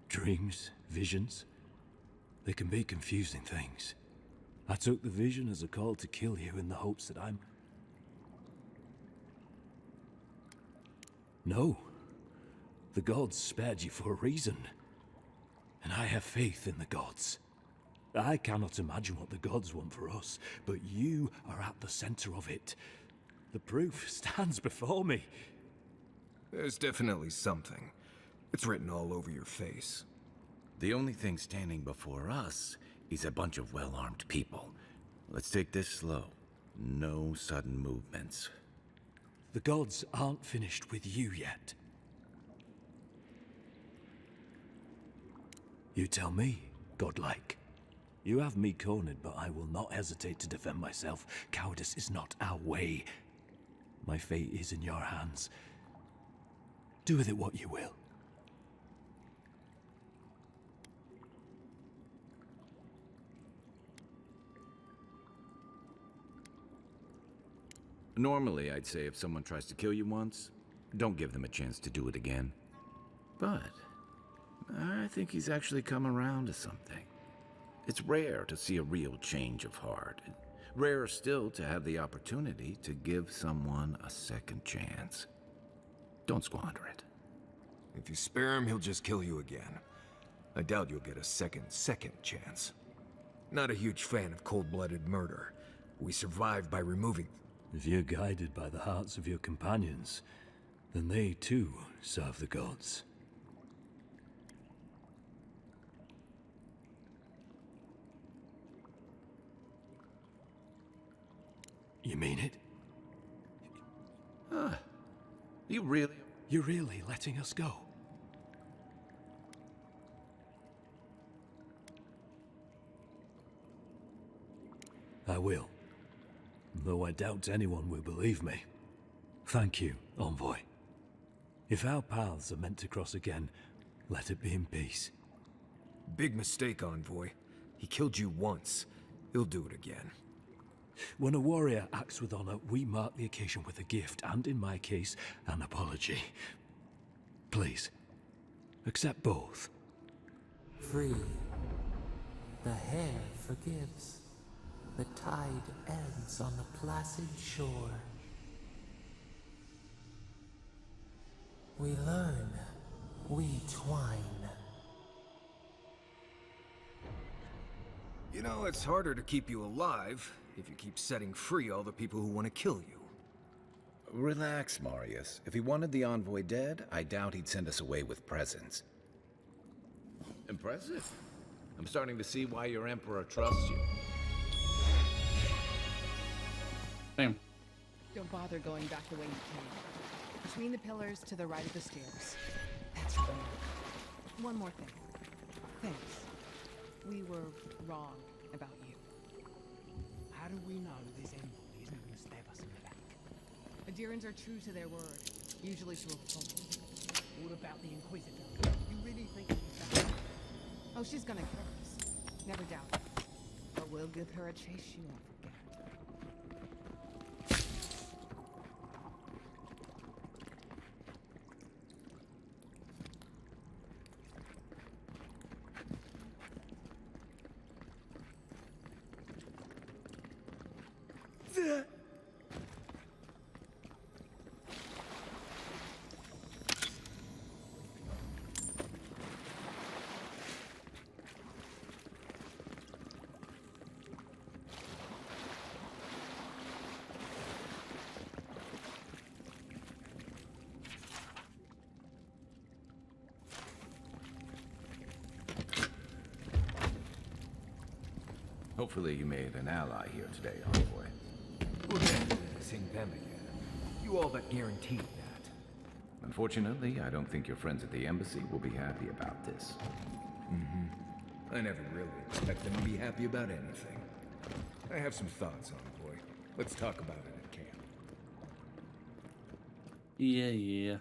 Dreams, visions, they can be confusing things. I took the vision as a call to kill you in the hopes that I'm... No. The gods spared you for a reason. And I have faith in the gods. I cannot imagine what the gods want for us, but you are at the center of it. The proof stands before me. There's definitely something. It's written all over your face. The only thing standing before us is a bunch of well-armed people. Let's take this slow. No sudden movements. The gods aren't finished with you yet. You tell me, godlike. You have me cornered, but I will not hesitate to defend myself. Cowardice is not our way. My fate is in your hands. Do with it what you will. Normally, I'd say if someone tries to kill you once, don't give them a chance to do it again. But I think he's actually come around to something. It's rare to see a real change of heart. Rarer still to have the opportunity to give someone a second chance. Don't squander it. If you spare him, he'll just kill you again. I doubt you'll get a second chance. Not a huge fan of cold-blooded murder. We survive by removing... If you're guided by the hearts of your companions, then they too serve the gods. You mean it? You really... You're really letting us go? I will. Though I doubt anyone will believe me. Thank you, Envoy. If our paths are meant to cross again, let it be in peace. Big mistake, Envoy. He killed you once. He'll do it again. When a warrior acts with honor, we mark the occasion with a gift, and in my case, an apology. Please, accept both. Free. The hair forgives. The tide ends on the placid shore. We learn. We twine. You know, it's harder to keep you alive if you keep setting free all the people who want to kill you. Relax, Marius. If he wanted the envoy dead, I doubt he'd send us away with presents. Impressive. I'm starting to see why your emperor trusts you. Damn. Don't bother going back the way you came. Between the pillars to the right of the stairs. That's right. One more thing. Thanks. We were wrong about you. How do we know this envoy isn't going to stab us in the back? Adirans are true to their word, usually to a fault. What about the Inquisitor? You really think she's back? Oh, she's gonna kill us. Never doubt it. But we'll give her a chase she won't forget. Hopefully you made an ally here today, Envoy. We're going to sing them again. You all but guaranteed that. Unfortunately, I don't think your friends at the embassy will be happy about this. I never really expect them to be happy about anything. I have some thoughts, Envoy. Let's talk about it at camp. Yeah.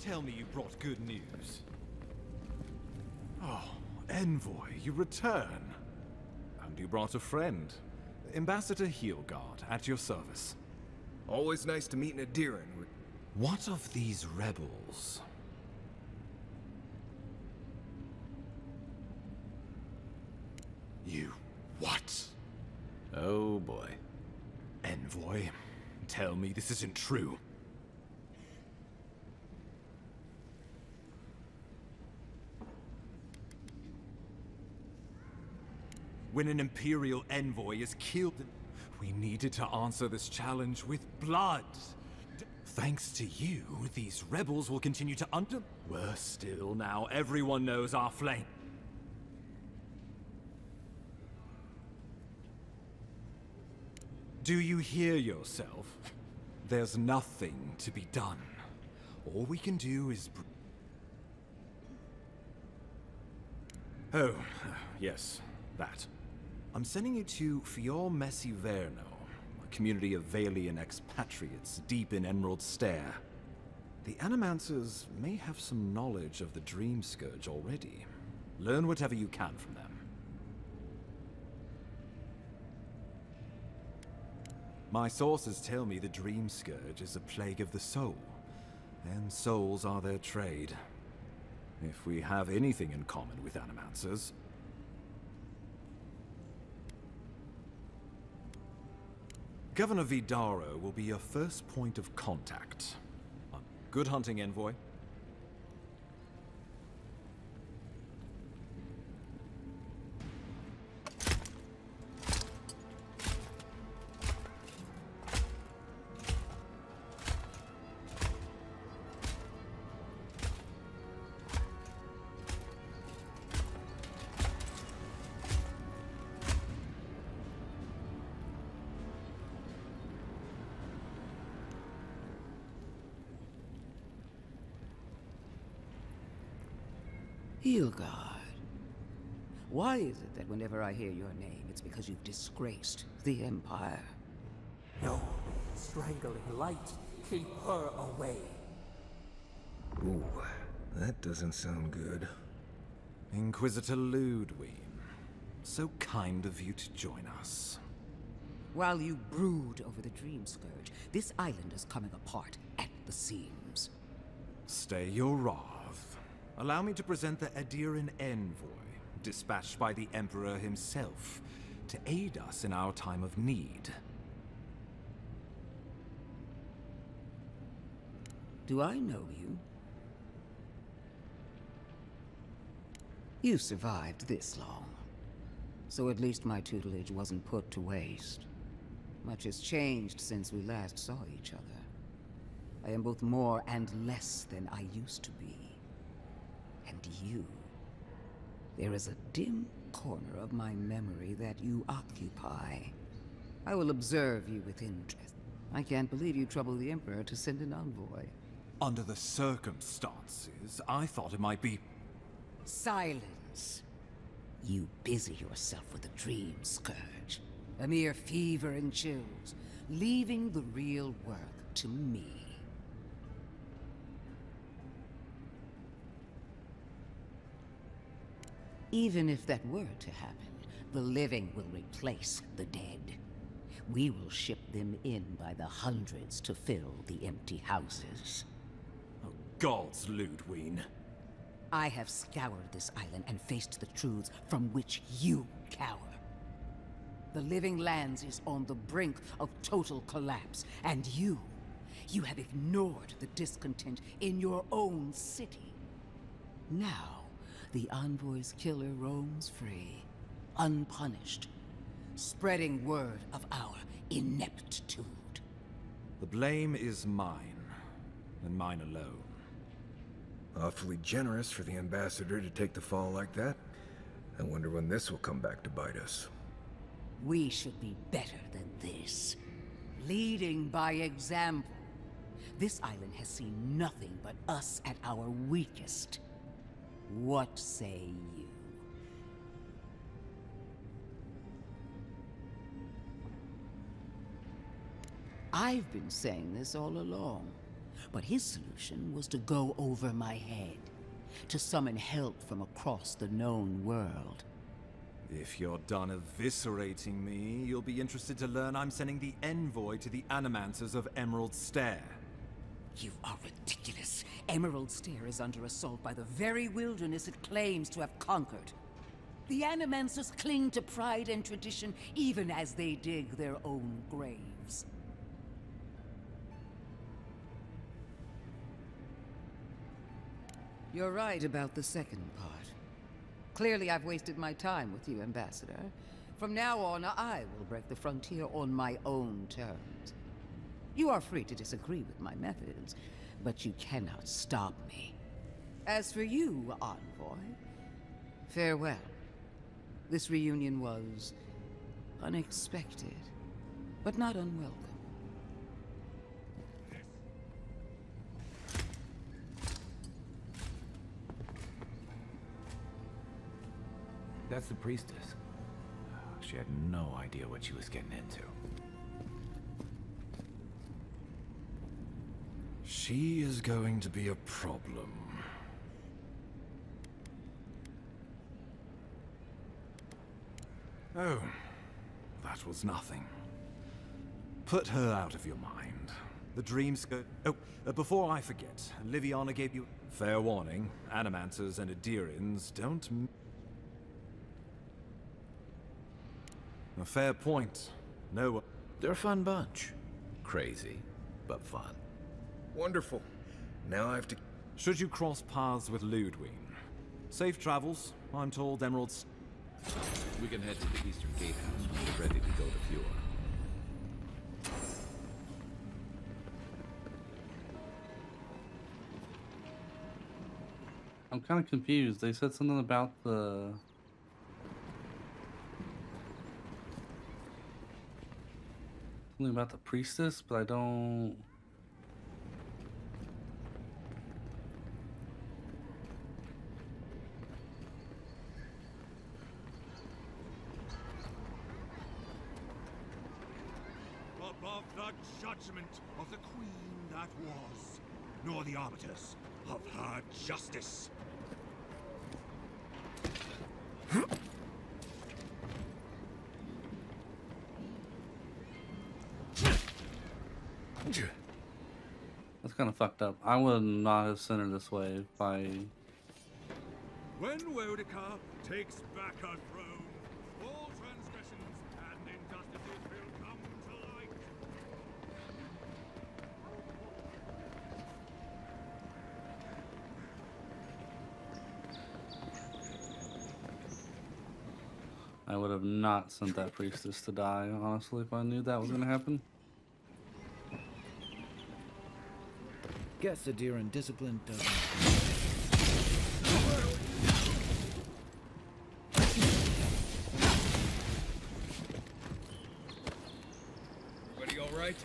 Tell me you brought good news. Oh, Envoy, you return. And you brought a friend. Ambassador Heelguard, at your service. Always nice to meet an Adiran. What of these rebels? You... what? Oh boy. Envoy, tell me this isn't true. When an Imperial envoy is killed, we needed to answer this challenge with blood. Thanks to you, these rebels will continue to Worse still, now everyone knows our flame. Do you hear yourself? There's nothing to be done. All we can do is... Oh, yes, that. I'm sending you to Fior Messiverno, a community of Valian expatriates deep in Emerald Stair. The Animancers may have some knowledge of the Dream Scourge already. Learn whatever you can from them. My sources tell me the Dream Scourge is a plague of the soul, and souls are their trade. If we have anything in common with Animancers, Governor Vidaro will be your first point of contact. Good hunting, Envoy. Hilgard. Why is it that whenever I hear your name, it's because you've disgraced the Empire? No, strangling light. Keep her away. Ooh, that doesn't sound good. Inquisitor Ludwig, so kind of you to join us. While you brood over the Dream Scourge, this island is coming apart at the seams. Stay your wrath. Allow me to present the Adiran envoy, dispatched by the Emperor himself, to aid us in our time of need. Do I know you? You survived this long, so at least my tutelage wasn't put to waste. Much has changed since we last saw each other. I am both more and less than I used to be. And you. There is a dim corner of my memory that you occupy. I will observe you with interest. I can't believe you troubled the Emperor to send an envoy. Under the circumstances, I thought it might be... Silence. You busy yourself with the Dream Scourge. A mere fever and chills, leaving the real work to me. Even if that were to happen, the living will replace the dead. We will ship them in by the hundreds to fill the empty houses. Oh, gods, Ludwig. I have scoured this island and faced the truths from which you cower. The Living Lands is on the brink of total collapse, and you have ignored the discontent in your own city. Now, the Envoy's killer roams free, unpunished, spreading word of our ineptitude. The blame is mine, and mine alone. Awfully generous for the ambassador to take the fall like that. I wonder when this will come back to bite us. We should be better than this. Leading by example. This island has seen nothing but us at our weakest. What say you? I've been saying this all along, but his solution was to go over my head, to summon help from across the known world. If you're done eviscerating me, you'll be interested to learn I'm sending the envoy to the Animancers of Emerald Stair. You are ridiculous. Emerald Stair is under assault by the very wilderness it claims to have conquered. The Animancers cling to pride and tradition even as they dig their own graves. You're right about the second part. Clearly I've wasted my time with you, Ambassador. From now on, I will break the frontier on my own terms. You are free to disagree with my methods, but you cannot stop me. As for you, Envoy, farewell. This reunion was unexpected, but not unwelcome. That's the priestess. She had no idea what she was getting into. She is going to be a problem. Oh, that was nothing. Put her out of your mind. The dreams go... Oh, before I forget, Liviana gave you fair warning. Animancers and Adirans don't... A fair point. No... They're a fun bunch. Crazy, but fun. Wonderful. Now I have to... Should you cross paths with Ludwig? Safe travels. I'm told Emerald's... We can head to the Eastern Gatehouse when we're ready to go to Fjord. I'm kind of confused. They said something about the... Something about the priestess, but I don't... the judgment of the queen that was, nor the arbiters of her justice. That's kind of fucked up. I would not have sent her this way if I... When Wodica takes back her throne, all transgressions and injustices will come to light. I would have not sent that priestess to die, honestly, if I knew that was going to happen. Guess the deer in discipline doesn't. Everybody all right?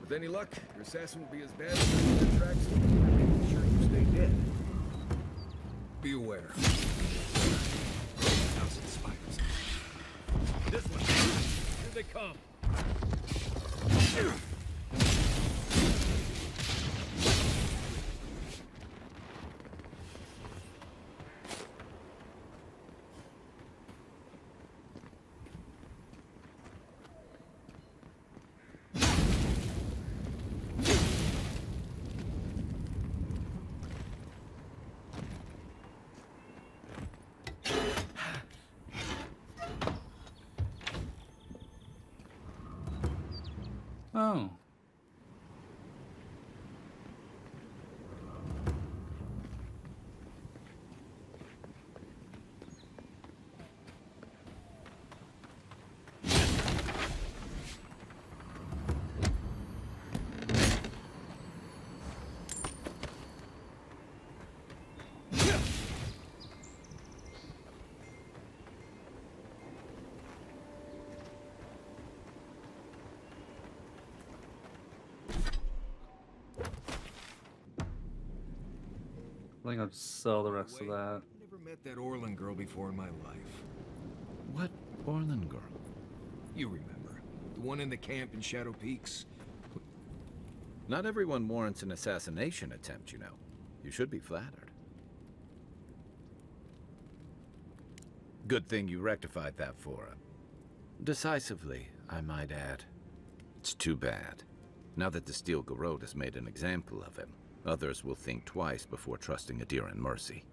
With any luck, your assassin will be as bad as the tracks. I'm sure you stay dead. Be aware. House of spiders. This one. Here they come. Oh. I think I'll just sell the rest of that. I never met that Orlin girl before in my life. What Orlin girl? You remember. The one in the camp in Shadow Peaks. Not everyone warrants an assassination attempt, you know. You should be flattered. Good thing you rectified that for her. Decisively, I might add. It's too bad. Now that the Steel Garrote has made an example of him, others will think twice before trusting a deer in mercy.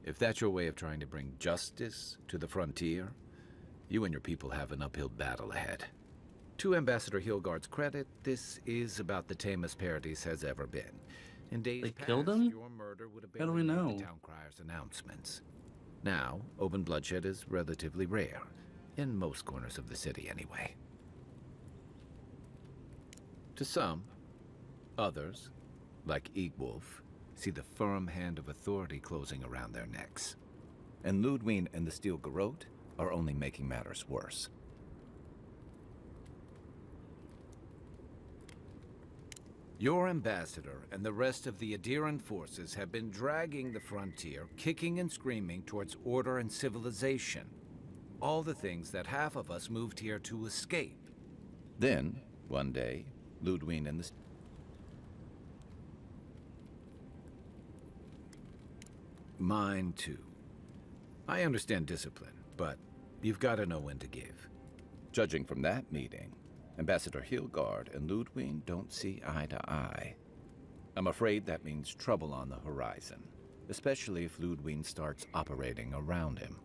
If that's your way of trying to bring justice to the frontier, you and your people have an uphill battle ahead. To Ambassador Hilgard's credit, this is about the tamest Paradis has ever been. In days They past, killed him? your murder would have How do we barely made know? the town crier's announcements. Now, open bloodshed is relatively rare. In most corners of the city, anyway. To some, others, like Eagwolf, see the firm hand of authority closing around their necks. And Ludwig and the Steel Garrote are only making matters worse. Your ambassador and the rest of the Adiran forces have been dragging the frontier, kicking and screaming towards order and civilization. All the things that half of us moved here to escape. Then, one day, Ludwig and the... Mine, too. I understand discipline, but you've got to know when to give. Judging from that meeting, Ambassador Hilgard and Ludwig don't see eye to eye. I'm afraid that means trouble on the horizon, especially if Ludwig starts operating around him.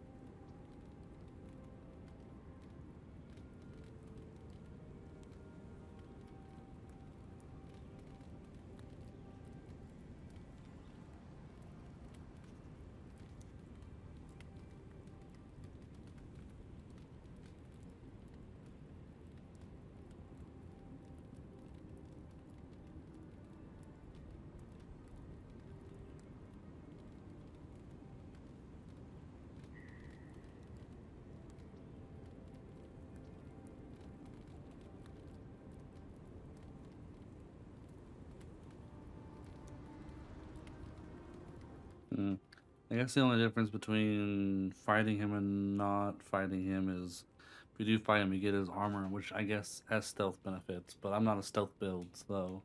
guess the only difference between fighting him and not fighting him is if you do fight him, you get his armor, which I guess has stealth benefits, but I'm not a stealth build, so.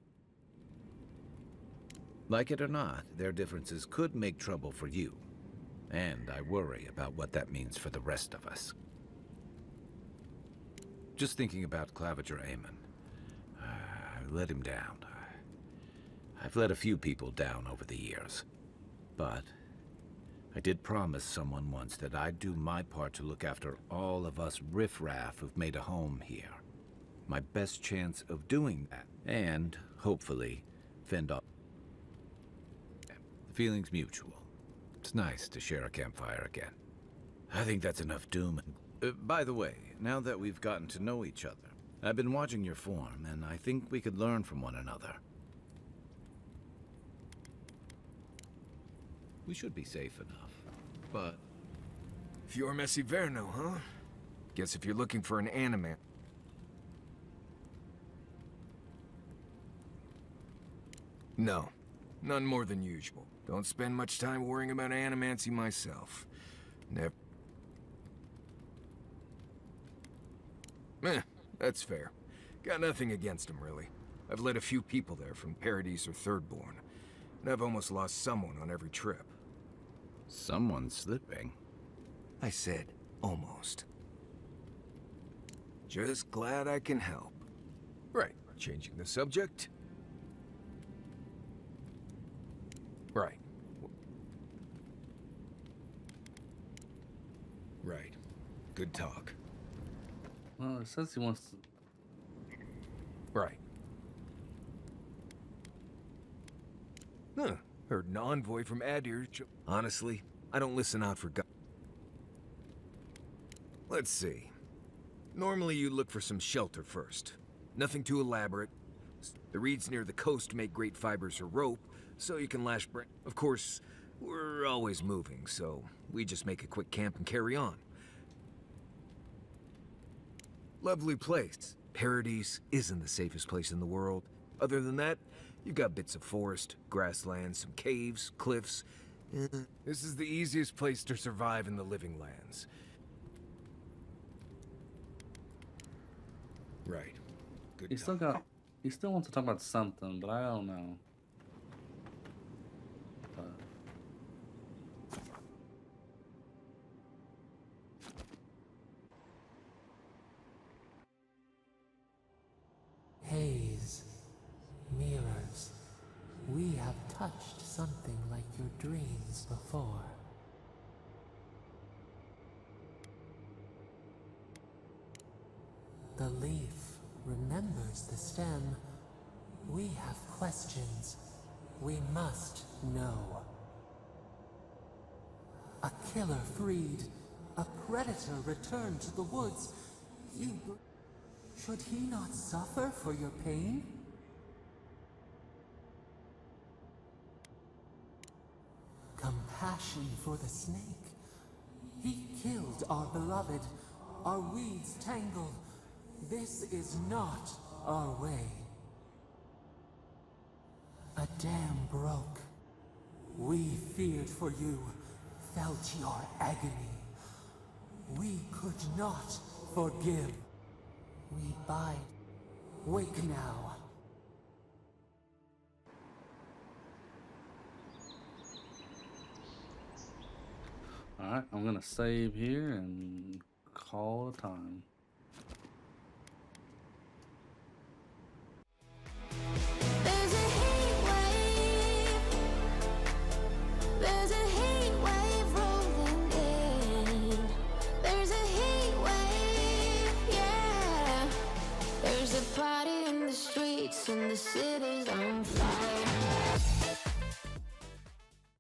Like it or not, their differences could make trouble for you. And I worry about what that means for the rest of us. Just thinking about Claviger Amon. I let him down. I've let a few people down over the years. But I did promise someone once that I'd do my part to look after all of us riffraff who've made a home here. My best chance of doing that, and hopefully fend off. The feeling's mutual. It's nice to share a campfire again. I think that's enough doom. By the way, now that we've gotten to know each other, I've been watching your form, and I think we could learn from one another. We should be safe enough, but... Fior Messi Verno, huh? Guess if you're looking for an anime... No, none more than usual. Don't spend much time worrying about animancy myself. Never... That's fair. Got nothing against him, really. I've led a few people there from Paradise or Thirdborn, and I've almost lost someone on every trip. Someone slipping? I said, almost. Just glad I can help. Right, changing the subject? Right. Right. Good talk. Well, it says he wants to... Right. Huh. Heard an envoy from Adir. Honestly, I don't listen out for God. Let's see. Normally you look for some shelter first. Nothing too elaborate. The reeds near the coast make great fibers for rope, so you can lash Of course, we're always moving, so we just make a quick camp and carry on. Lovely place. Paradise isn't the safest place in the world. Other than that, you've got bits of forest, grasslands, some caves, cliffs. This is the easiest place to survive in the living lands. Right. Good. He still wants to talk about something, but I don't know. Haze, mirrors, we have touched something like your dreams before. The leaf remembers the stem. We have questions. We must know. A killer freed. A predator returned to the woods. Should he not suffer for your pain? Compassion for the snake. He killed our beloved. Our weeds tangled. This is not our way. A dam broke. We feared for you, felt your agony. We could not forgive. We bide. Wake now. Alright, I'm gonna save here and call it time. Party in the streets and the city's on fire.